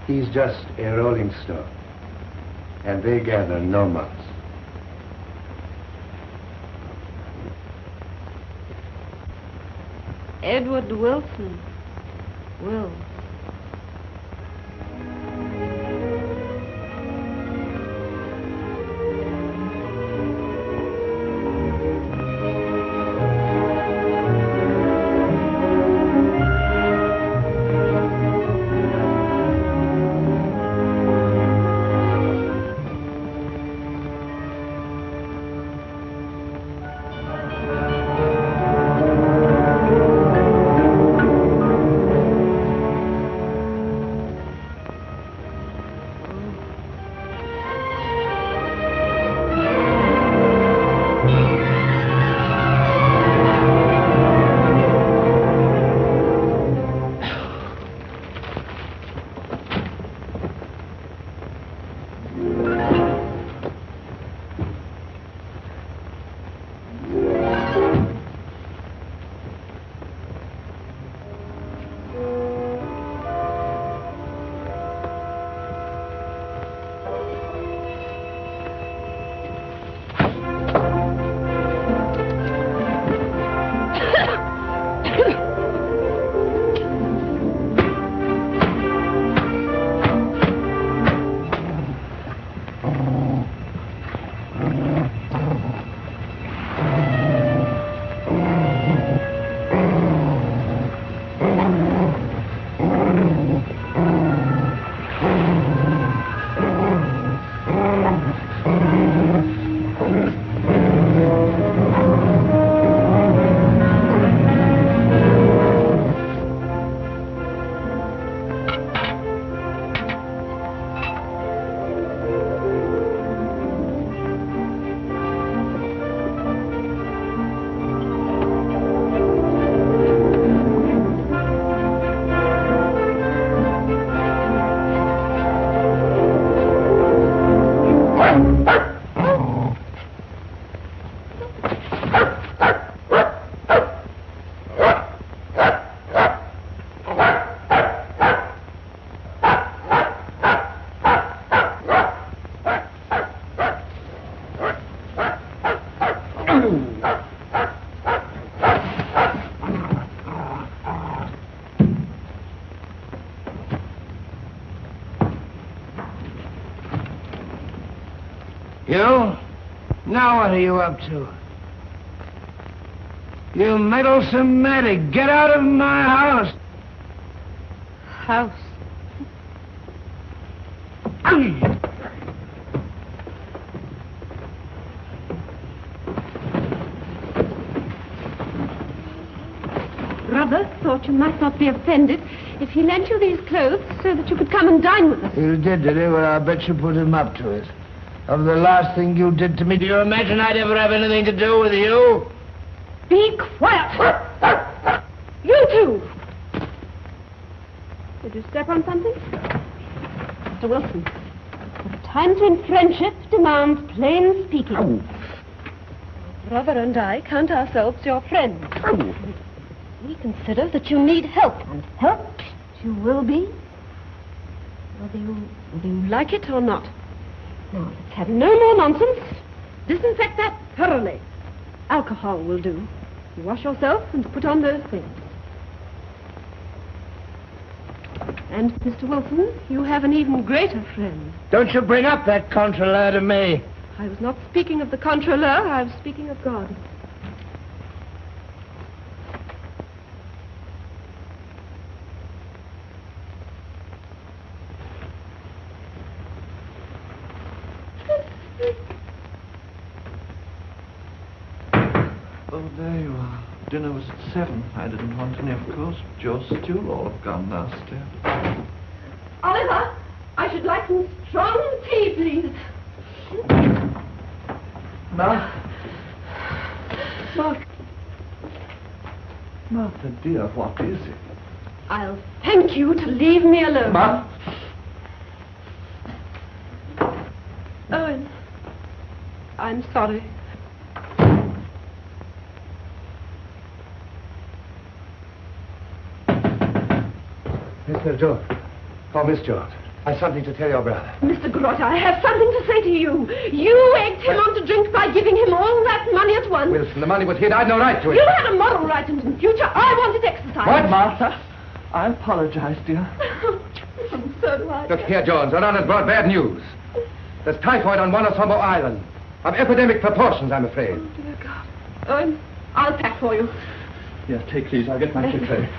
[SPEAKER 2] He's just a rolling stone, and they gather no moss.
[SPEAKER 6] Edward Wilson. Will.
[SPEAKER 3] You? Now what are you up to? You meddlesome matty, get out of my house!
[SPEAKER 6] House? Brother thought you might not be offended if he lent you these clothes so that you could come and dine with us.
[SPEAKER 3] You did he? Well, I bet you put him up to it. Of the last thing you did to me, do you imagine I'd ever have anything to do with you?
[SPEAKER 6] Be quiet! You two! Did you step on something? Mr. Wilson, times when friendship demands plain speaking.
[SPEAKER 3] Oh.
[SPEAKER 6] Brother and I count ourselves your friends.
[SPEAKER 3] Oh.
[SPEAKER 6] We consider that you need help, and helped you will be, whether you like it or not. Now, let's have no more nonsense. Disinfect that thoroughly. Alcohol will do. You wash yourself and put on those things. And, Mr. Wilson, you have an even greater friend.
[SPEAKER 3] Don't you bring up that controller to me.
[SPEAKER 6] I was not speaking of the controller, I was speaking of God.
[SPEAKER 10] Oh, there you are. Dinner was at 7. I didn't want any, of course. But your stew all have gone downstairs.
[SPEAKER 6] Oliver, I should like some strong tea, please.
[SPEAKER 10] Martha, dear, what is it?
[SPEAKER 6] I'll thank you to leave me alone. Owen, I'm sorry.
[SPEAKER 3] Mr. George. Oh, Miss George. I've something to tell your brother.
[SPEAKER 6] Mr. Grotte, I have something to say to you. You egged him on to drink by giving him all that money at once.
[SPEAKER 3] Wilson, the money was hid. I'd no right to it.
[SPEAKER 6] You had a moral right, and in future I wanted exercise.
[SPEAKER 3] What?
[SPEAKER 10] Martha, I apologize, dear.
[SPEAKER 6] So do I.
[SPEAKER 3] Look here, Jones. An honest brought bad news. There's typhoid on Monosombo Island. Of epidemic proportions, I'm afraid.
[SPEAKER 6] Oh, dear God. Owen, I'll pack for you.
[SPEAKER 10] Yes, take these. I'll get my tray.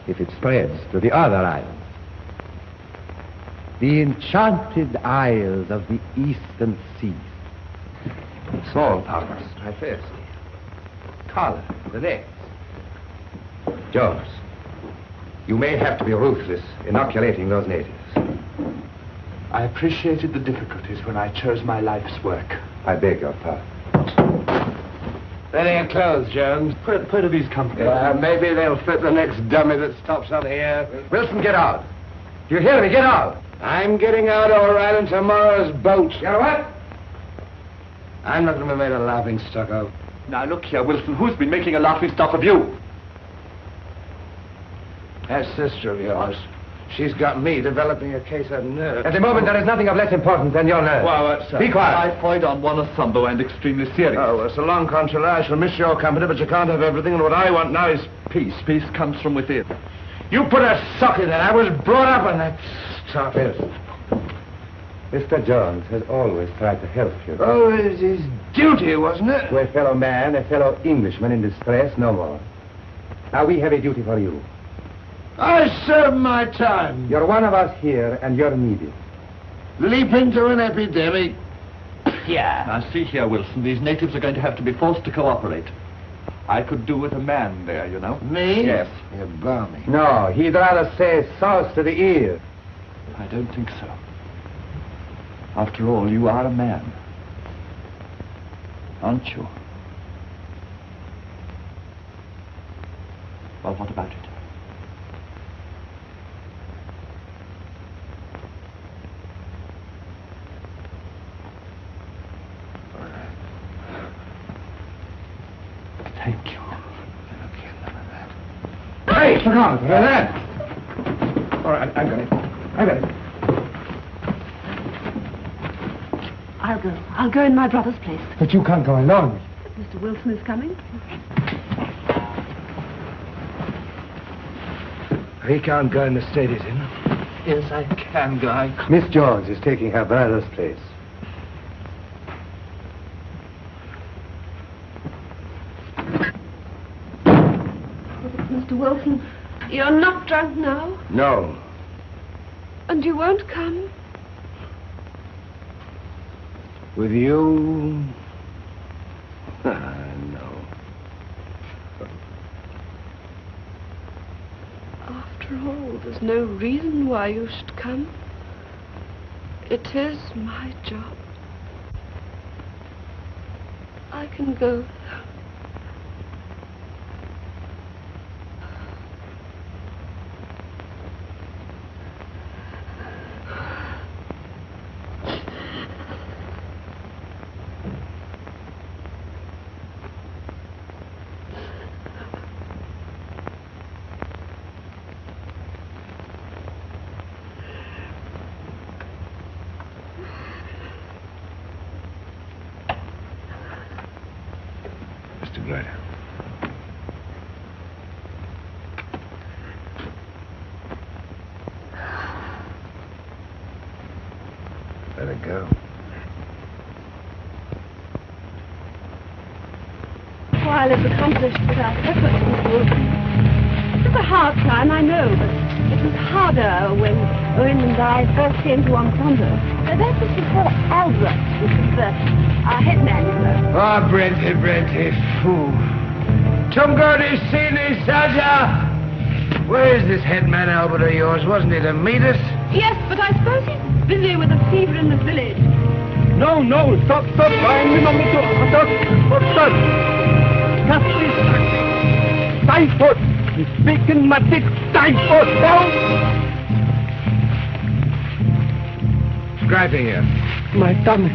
[SPEAKER 2] If it spreads to the other islands, the enchanted isles of the eastern seas.
[SPEAKER 3] Smallpox, I fancy. Cholera, the next. Jones, you may have to be ruthless inoculating those natives.
[SPEAKER 8] I appreciated the difficulties when I chose my life's work.
[SPEAKER 3] I beg your pardon. There are your clothes, Jones.
[SPEAKER 8] Where do these come from?
[SPEAKER 3] Maybe they'll fit the next dummy that stops up here. Wilson, get out. Do you hear me? Get out. I'm getting out all right in tomorrow's boat. You know what? I'm not going to be made a laughing stock of.
[SPEAKER 8] Now, look here, Wilson. Who's been making a laughing stock of you?
[SPEAKER 3] That sister of yours. She's got me developing a case of nerves.
[SPEAKER 2] At the moment, there is nothing of less importance than your nerves.
[SPEAKER 3] Well, what's up?
[SPEAKER 2] Be quiet.
[SPEAKER 8] Typhoid on Monosombo and extremely serious.
[SPEAKER 3] Oh, well, so long, Controller. I shall miss your company, but you can't have everything, and what I want now is peace.
[SPEAKER 8] Peace comes from within.
[SPEAKER 3] You put a sock in that. I was brought up on that stuff.
[SPEAKER 2] Mr. Jones has always tried to help you.
[SPEAKER 3] Oh, it was his duty, wasn't it?
[SPEAKER 2] To a fellow man, a fellow Englishman in distress, no more. Now, we have a duty for you.
[SPEAKER 3] I served my time.
[SPEAKER 2] You're one of us here, and you're needed.
[SPEAKER 3] Leap into an epidemic. Yeah.
[SPEAKER 8] Now, see here, Wilson. These natives are going to have to be forced to cooperate. I could do with a man there, you know.
[SPEAKER 3] Me?
[SPEAKER 8] Yes.
[SPEAKER 3] You're balmy.
[SPEAKER 2] No, he'd rather say sauce to the ear.
[SPEAKER 8] I don't think so. After all, you are a man. Aren't you? Well, what about it?
[SPEAKER 11] Thank you.
[SPEAKER 3] Hey, look out. Look at that. All right, I got it.
[SPEAKER 6] I'll go in my brother's place.
[SPEAKER 3] But you can't go alone.
[SPEAKER 6] Mr. Wilson is coming.
[SPEAKER 2] He can't go in the state he's in.
[SPEAKER 10] Yes, I can go.
[SPEAKER 3] Miss Jones is taking her brother's place.
[SPEAKER 6] Mr. Wilson, you're not drunk now?
[SPEAKER 2] No.
[SPEAKER 6] And you won't come?
[SPEAKER 2] With you? No.
[SPEAKER 6] After all, there's no reason why you should come. It is my job. I can go.
[SPEAKER 2] Let it go.
[SPEAKER 6] While it's accomplished without effort, Mr. Wilson. It's a hard climb, I know, but it was harder when Owen and I first came to Ensemble. That was before Albert, which was our headman, you know.
[SPEAKER 2] Oh, Brenty, fool. Tumgody Sini Saja! Where is this headman Albert of yours? Wasn't he to meet us?
[SPEAKER 6] Yes, but I suppose he's busy with a fever in the village.
[SPEAKER 11] No, stop. I'm in the middle. Stop. Typhoid. Speaking my dick. Typhoid.
[SPEAKER 2] Scraping here.
[SPEAKER 11] My tummy.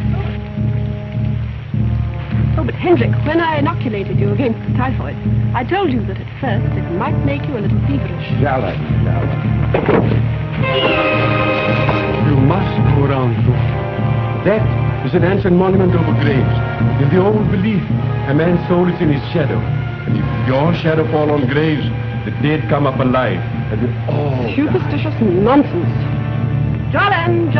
[SPEAKER 6] Oh, but Hendrik, when I inoculated you against the typhoid, I told you that at first it might make you a little feverish.
[SPEAKER 2] Shall
[SPEAKER 11] You must go around, though. That is an ancient monument over graves. In the old belief, a man's soul is in his shadow. And if your shadow fall on graves, the dead come up alive. And they all...
[SPEAKER 6] Superstitious nonsense. Jolan.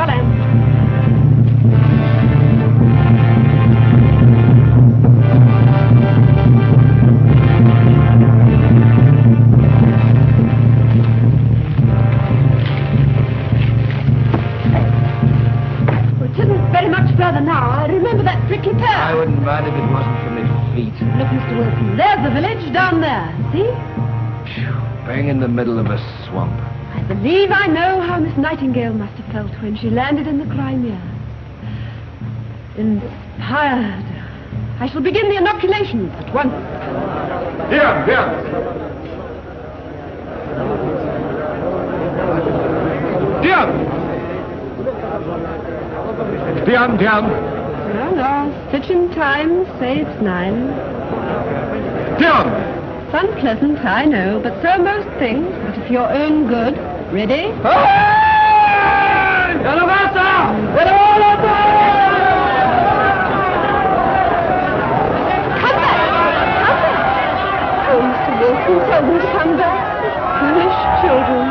[SPEAKER 6] Further now. I remember that prickly pear.
[SPEAKER 2] I wouldn't mind if it wasn't for my feet.
[SPEAKER 6] Look, Mr. Wilson, there's the village down there. See?
[SPEAKER 2] Bang in the middle of a swamp.
[SPEAKER 6] I believe I know how Miss Nightingale must have felt when she landed in the Crimea. Inspired. I shall begin the inoculations at once.
[SPEAKER 11] Here. Diam.
[SPEAKER 6] No. Stitching time saves 9.
[SPEAKER 11] Diam.
[SPEAKER 6] It's unpleasant, I know, but so are most things. But if your own good. Ready? Come back! Oh, Mr. Wilson, tell them to come back. Foolish children.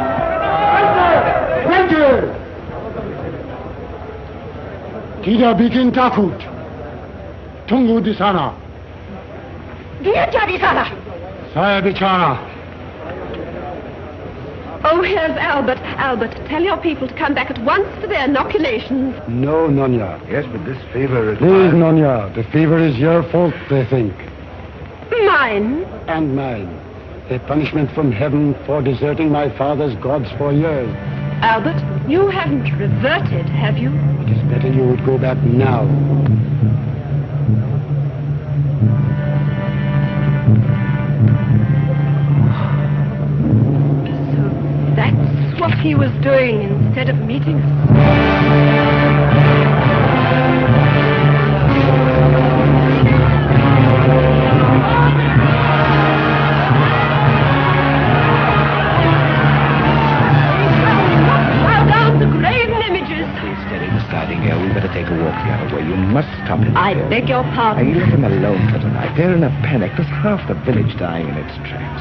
[SPEAKER 11] Ranger! Tidak bikin takut. Tunggu di sana.
[SPEAKER 6] Dia jadi sana.
[SPEAKER 11] Saya bicara.
[SPEAKER 6] Oh, here's Albert. Albert, tell your people to come back at once for their inoculations.
[SPEAKER 11] No, Nonya.
[SPEAKER 2] Yes, but this fever is...
[SPEAKER 11] Please, Nonya. The fever is your fault, they think.
[SPEAKER 6] Mine.
[SPEAKER 11] And mine. A punishment from heaven for deserting my father's gods for years.
[SPEAKER 6] Albert, you haven't reverted, have you?
[SPEAKER 11] It is better you would go back now.
[SPEAKER 6] So that's what he was doing instead of meeting us.
[SPEAKER 1] You'd better take a walk the other way. You must stop him.
[SPEAKER 6] I beg your pardon.
[SPEAKER 1] Hey, let him alone for tonight. They're in a panic. There's half the village dying in its tracks.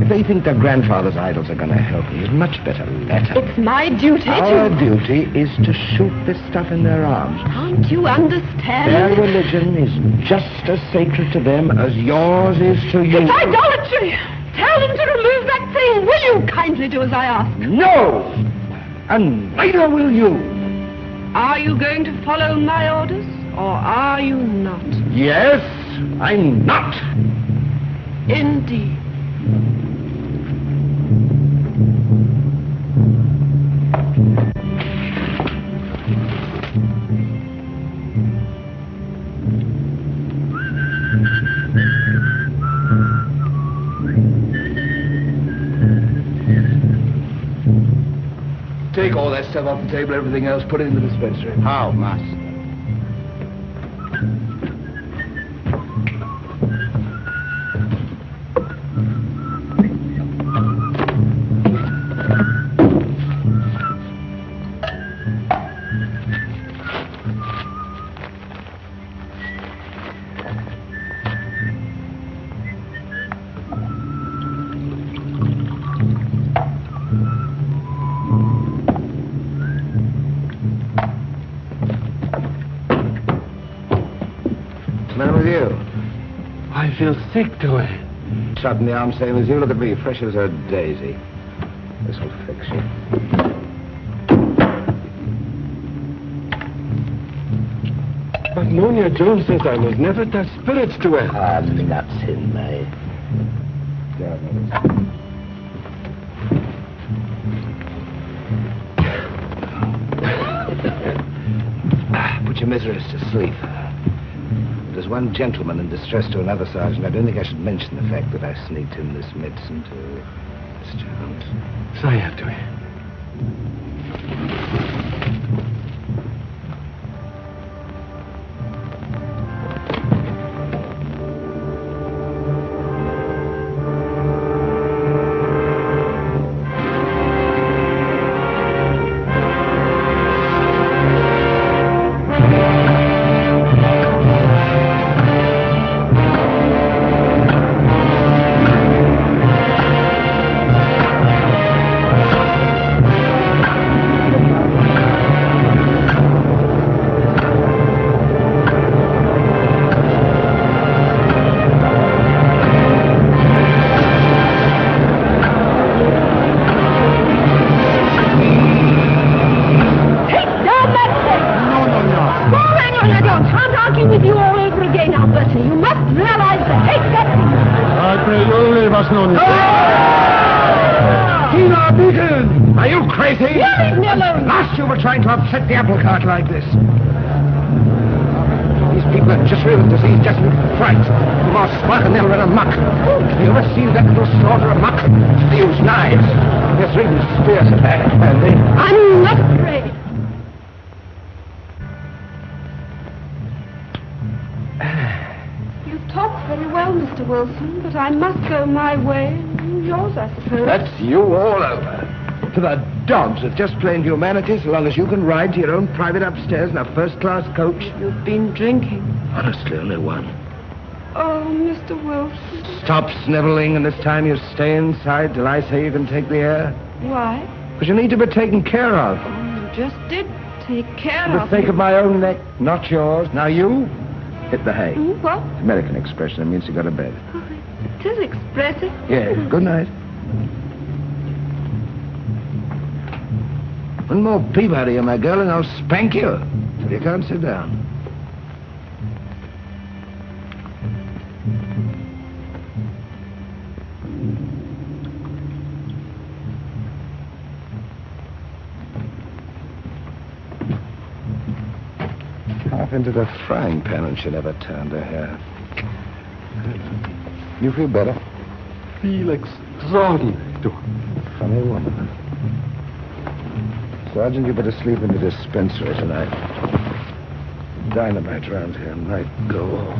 [SPEAKER 1] If they think their grandfather's idols are going to help them, you'd much better let them.
[SPEAKER 6] It's my duty
[SPEAKER 1] Our duty is to shoot this stuff in their arms.
[SPEAKER 6] Can't you understand?
[SPEAKER 1] Their religion is just as sacred to them as yours is to you.
[SPEAKER 6] It's idolatry! Tell them to remove that thing. Will you kindly do as I ask?
[SPEAKER 1] No! And neither will you.
[SPEAKER 6] Are you going to follow my orders, or are you not?
[SPEAKER 1] Yes, I'm not.
[SPEAKER 6] Indeed.
[SPEAKER 2] Take all that stuff off the table, everything else, put it in the dispensary.
[SPEAKER 3] How, master?
[SPEAKER 11] I feel sick to it.
[SPEAKER 3] Shot in the arm, same as you. Look at me, fresh as a daisy. This'll fix you.
[SPEAKER 11] But Nonia Jones says I must never touch spirits to her.
[SPEAKER 1] Ah, nuts in me.
[SPEAKER 3] Put your miseries to sleep. There's one gentleman in distress to another, Sergeant. I don't think I should mention the fact that I sneaked in this medicine to Miss Jones.
[SPEAKER 11] Say it to me.
[SPEAKER 1] Are you crazy?
[SPEAKER 6] You leave me alone.
[SPEAKER 1] Last you were trying to upset the apple cart like this. These people have just real disease, just in fright. More smart than they'll run amok. Have you ever seen that little slaughter amok? They use knives. They're throwing spears at her, and they...
[SPEAKER 6] I'm not afraid. You talk very well, Mr. Wilson, but I must go my way and yours, I suppose.
[SPEAKER 1] That's you all over. To the dogs of just plain humanity, so long as you can ride to your own private upstairs in a first-class coach.
[SPEAKER 6] You've been drinking.
[SPEAKER 1] Honestly, only one.
[SPEAKER 6] Oh, Mr. Wilson.
[SPEAKER 1] Stop sniveling, and this time you stay inside till I say you can take the air.
[SPEAKER 6] Why?
[SPEAKER 1] Because you need to be taken care of.
[SPEAKER 6] Oh, you just did take care
[SPEAKER 1] For
[SPEAKER 6] of
[SPEAKER 1] the sake
[SPEAKER 6] me.
[SPEAKER 1] of my own neck, not yours. Now you, hit the hay.
[SPEAKER 6] What?
[SPEAKER 1] American expression. It means to go to bed.
[SPEAKER 6] Oh, it is expressive.
[SPEAKER 1] Yeah, good night. One more peep out of you, my girl, and I'll spank you till you can't sit down. Half into the frying pan and she never turned her hair. You feel better?
[SPEAKER 11] Feel extraordinary, too.
[SPEAKER 1] Funny woman. Sergeant, you better sleep in the dispensary tonight. Dynamite around here might go off.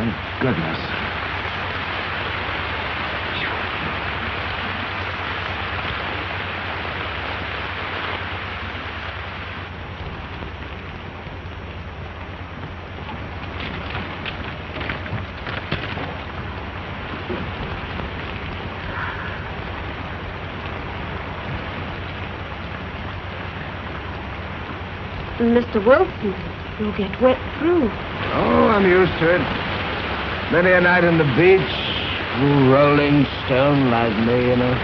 [SPEAKER 1] Thank goodness.
[SPEAKER 6] Mr. Wilson, you'll get wet through.
[SPEAKER 3] Oh, I'm used to it. Many a night on the beach, rolling stone like me, you know.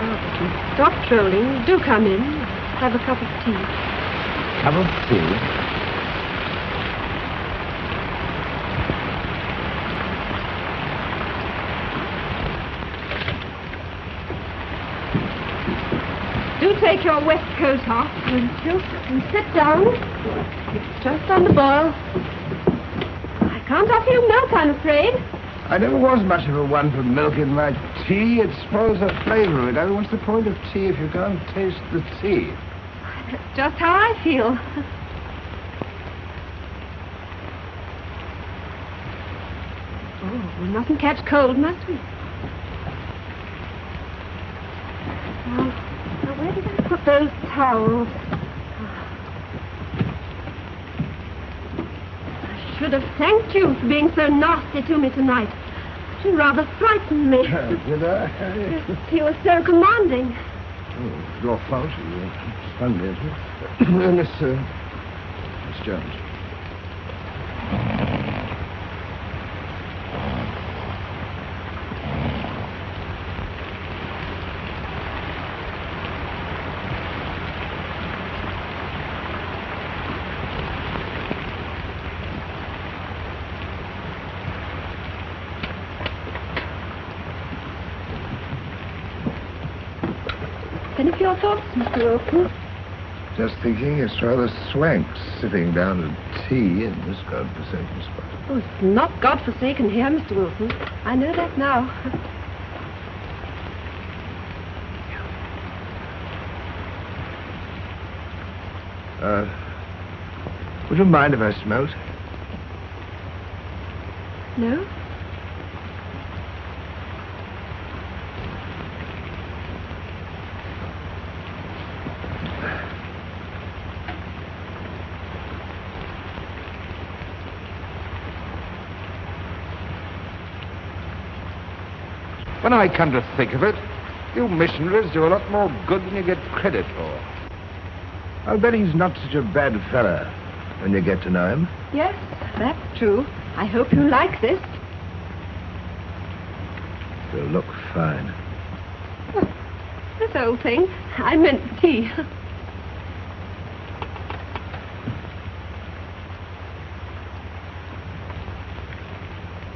[SPEAKER 6] Oh, stop trolling. Do come in. Have a cup of tea.
[SPEAKER 3] Cup of tea?
[SPEAKER 6] Do take your waistcoat off, won't you? And sit down. It's just on the boil. I can't offer you milk, I'm afraid.
[SPEAKER 3] I never was much of a one for milk in my tea. It spoils the flavour of it. I mean, what's the point of tea if you can't taste the tea?
[SPEAKER 6] That's just how I feel. Oh, we mustn't catch cold, must we? Now, where did I put those towels? I should have thanked you for being so nasty to me tonight. You rather frightened me.
[SPEAKER 3] Did I?
[SPEAKER 6] Yes, you were so commanding.
[SPEAKER 3] Oh, your fault. It's funny, isn't it? Miss Jones.
[SPEAKER 6] Any of your thoughts, Mr. Wilson?
[SPEAKER 1] Just thinking it's rather swank sitting down to tea in this godforsaken spot.
[SPEAKER 6] Oh, it's not godforsaken here, Mr. Wilson. I know that now.
[SPEAKER 1] Would you mind if I smoked?
[SPEAKER 6] No?
[SPEAKER 3] When I come to think of it, you missionaries do a lot more good than you get credit for.
[SPEAKER 1] I'll bet he's not such a bad fella when you get to know him.
[SPEAKER 6] Yes, that's true. I hope you like this.
[SPEAKER 1] You'll look fine.
[SPEAKER 6] Oh, this old thing. I meant tea.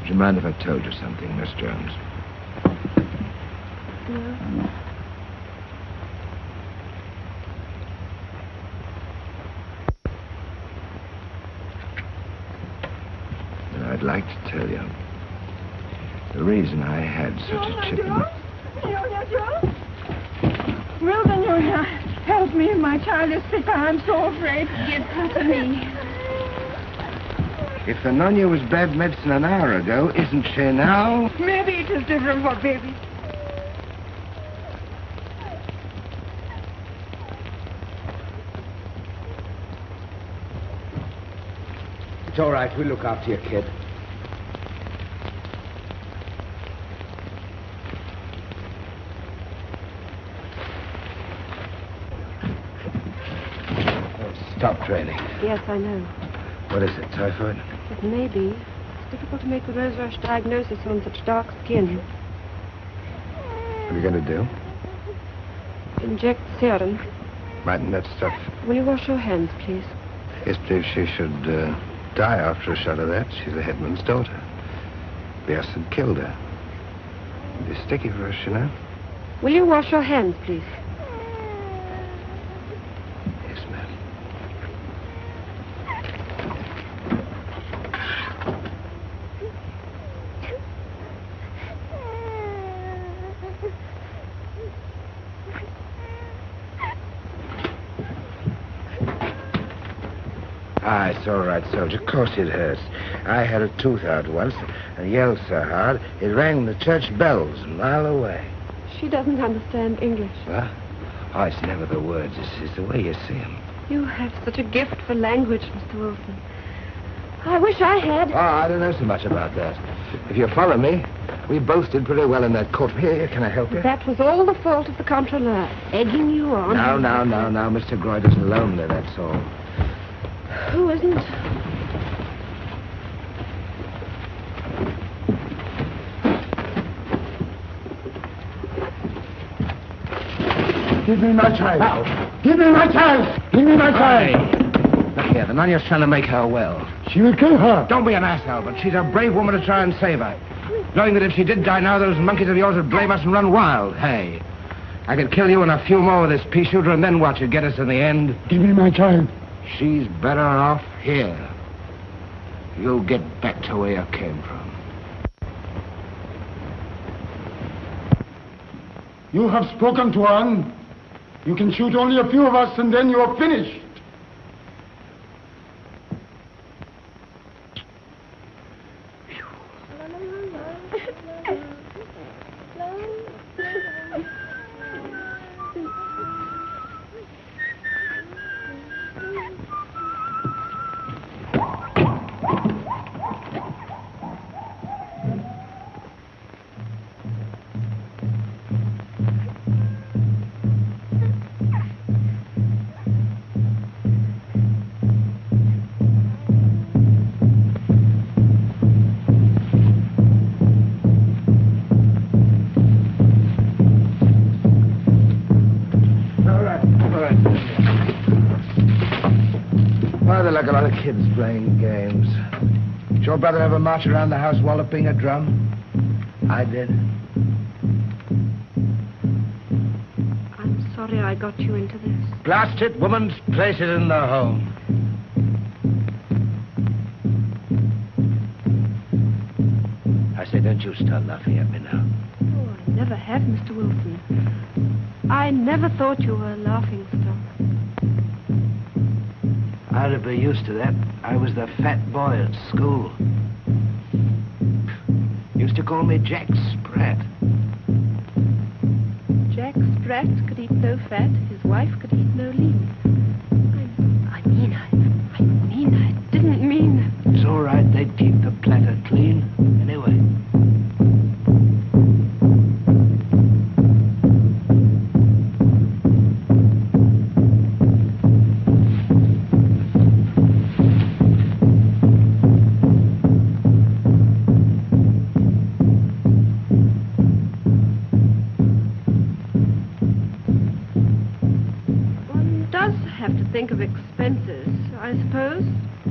[SPEAKER 1] Would you mind if I told you something, Miss Jones?
[SPEAKER 6] No.
[SPEAKER 1] I'd like to tell you the reason I had such a chip in the...
[SPEAKER 12] Wilson, help me. My child is sick. I'm so afraid.
[SPEAKER 6] Give her to me.
[SPEAKER 3] If the Nonnia was bad medicine an hour ago, isn't she now?
[SPEAKER 12] Maybe it is different for baby.
[SPEAKER 3] It's all right. We'll look after your kid. Stop training.
[SPEAKER 6] Yes, I know.
[SPEAKER 1] What is it, typhoid?
[SPEAKER 6] It may be. It's difficult to make a rose rush diagnosis on such dark skin.
[SPEAKER 1] What are you going to do?
[SPEAKER 6] Inject serum.
[SPEAKER 1] Mightn't that stuff...
[SPEAKER 6] Will you wash your hands, please?
[SPEAKER 1] Yes, if she should die after a shot of that, she's a headman's daughter. Bess had killed her. It'd be sticky for us, you know.
[SPEAKER 6] Will you wash your hands, please?
[SPEAKER 1] Yes, ma'am.
[SPEAKER 3] Ah, it's all right, soldier. Of course it hurts. I had a tooth out once and yelled so hard it rang the church bells a mile away.
[SPEAKER 6] She doesn't understand English.
[SPEAKER 3] What? Oh, it's never the words. It's the way you see them.
[SPEAKER 6] You have such a gift for language, Mr. Wilson. I wish I had.
[SPEAKER 3] Oh, I don't know so much about that. If you follow me, we both did pretty well in that court. Here, can I help you?
[SPEAKER 6] That was all the fault of the controller, egging you on.
[SPEAKER 3] No. Mr. Groyder's lonely, that's all.
[SPEAKER 6] Who isn't?
[SPEAKER 11] Give me my child. Give me my child. Give me my child.
[SPEAKER 3] Look here, the Nonya's trying to make her well.
[SPEAKER 11] She will kill her.
[SPEAKER 3] Don't be an asshole, but she's a brave woman to try and save her. Knowing that if she did die now, those monkeys of yours would blame us and run wild. Hey, I could kill you and a few more with this pea shooter, and then watch it get us in the end.
[SPEAKER 11] Give me my child.
[SPEAKER 3] She's better off here. You'll get back to where you came from.
[SPEAKER 11] You have spoken to one. You can shoot only a few of us, and then you're finished.
[SPEAKER 3] Like a lot of kids playing games. Did your brother ever march around the house walloping a drum? I did.
[SPEAKER 6] I'm sorry I got you into this.
[SPEAKER 3] Blast it, woman. Place it in the home. I say, don't you start laughing at me now.
[SPEAKER 6] Oh, I never have, Mr. Wilson. I never thought you were a laughing stock.
[SPEAKER 3] I'd have been used to that. I was the fat boy at school. Used to call me Jack Spratt.
[SPEAKER 6] Jack Spratt could eat no fat, his wife could eat no lean. I didn't mean...
[SPEAKER 3] It's all right, they'd keep the platter clean. Anyway.
[SPEAKER 6] Think of expenses, I suppose.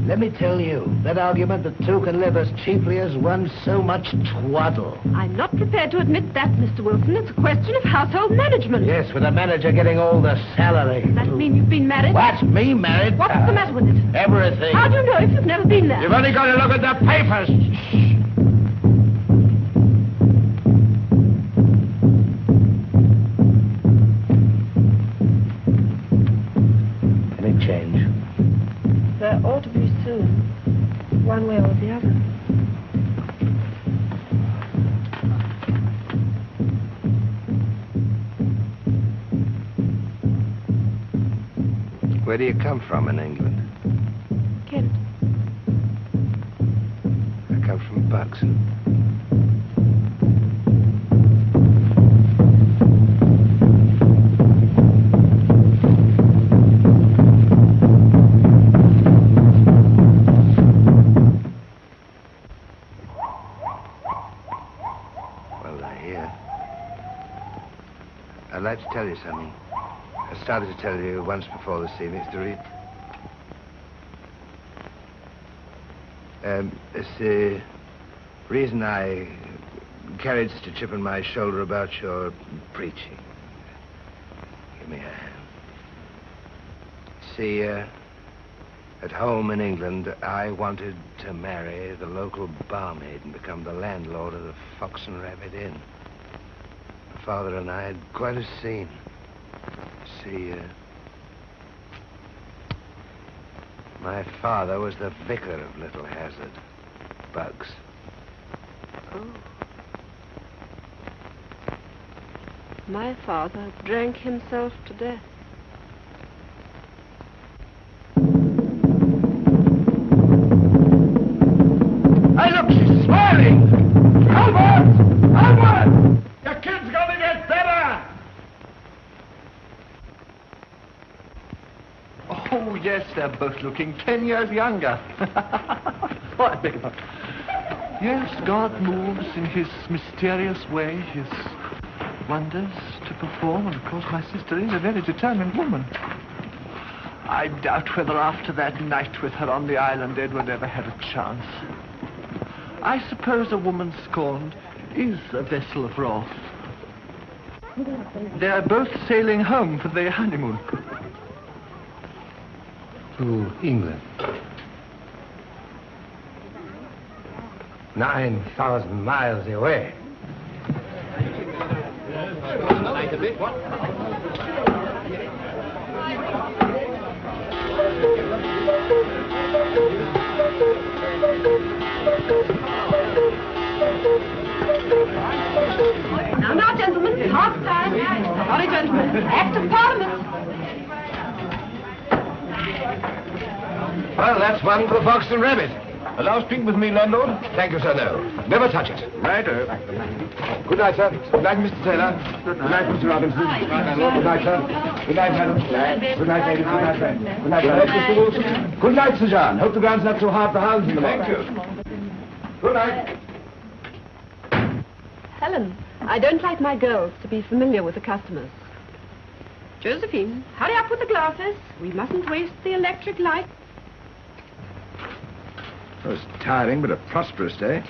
[SPEAKER 3] Let me tell you, that argument that two can live as cheaply as one, so much twaddle.
[SPEAKER 6] I'm not prepared to admit that, Mr. Wilson. It's a question of household management.
[SPEAKER 3] Yes, with a manager getting all the salary.
[SPEAKER 6] Does that mean you've been married?
[SPEAKER 3] What? Me married?
[SPEAKER 6] What's the matter with it?
[SPEAKER 3] Everything.
[SPEAKER 6] How do you know if you've never been there?
[SPEAKER 3] You've only got to look at the papers. Shh. Change.
[SPEAKER 6] There ought to be soon, one way or the other.
[SPEAKER 3] Where do you come from in England?
[SPEAKER 6] Kent.
[SPEAKER 3] I come from Buxton. I'd like to tell you something. I started to tell you once before this evening. It's to read. It's the reason I carried such a chip on my shoulder about your preaching. Give me a hand. See, at home in England, I wanted to marry the local barmaid and become the landlord of the Fox and Rabbit Inn. Father and I had quite a scene. See,
[SPEAKER 2] My father was the vicar of Little Hazard. Bugs.
[SPEAKER 6] Oh. My father drank himself to death.
[SPEAKER 8] Hey, look, she's smiling! Albert! Albert! Your kid's gonna get better! Oh, yes, they're both looking 10 years younger. Oh, I beg your pardon. Yes, God moves in his mysterious way, his wonders to perform, and of course my sister is a very determined woman. I doubt whether after that night with her on the island Edward ever had a chance. I suppose a woman scorned is a vessel of wrath. They're both sailing home for their honeymoon.
[SPEAKER 2] To England. 9,000 miles away.
[SPEAKER 3] Light a bit, what?
[SPEAKER 6] Now, gentlemen, half time. Sorry, gentlemen. Act of Parliament.
[SPEAKER 3] Well, that's one for the fox and rabbit.
[SPEAKER 9] Allow speak with me, landlord.
[SPEAKER 3] Thank you, sir, no. Never touch it.
[SPEAKER 9] Righto.
[SPEAKER 3] Good night, sir. Good night, Mr. Taylor. Good night, Mr. Robinson. Good night, Good night, sir. Good night, madam. Good night. Good night, ladies. Good night, friend. Good night, Mr. Wilson. Good night, Sir John. Hope the ground's not too hard for hounds in the morning.
[SPEAKER 9] Thank you.
[SPEAKER 3] Good night.
[SPEAKER 6] Helen, I don't like my girls to be familiar with the customers. Josephine, hurry up with the glasses. We mustn't waste the electric light.
[SPEAKER 3] It was tiring, but a prosperous day.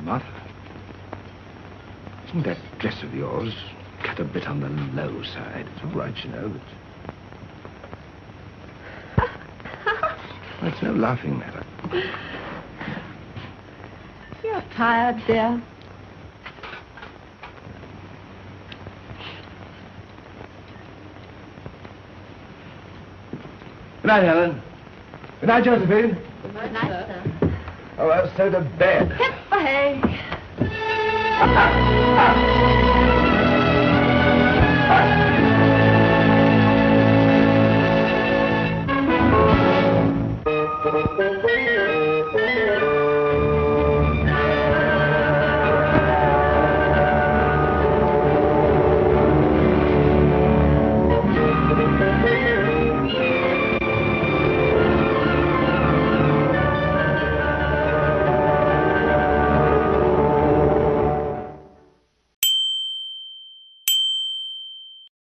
[SPEAKER 3] Martha, isn't that dress of yours cut a bit on the low side? It's all right, you know, but... Well, it's no laughing matter.
[SPEAKER 6] You're tired, dear.
[SPEAKER 3] Good night, Helen. Good night, Josephine.
[SPEAKER 5] Good night, sir.
[SPEAKER 3] Oh, well, so to bed.
[SPEAKER 6] Hip the hay.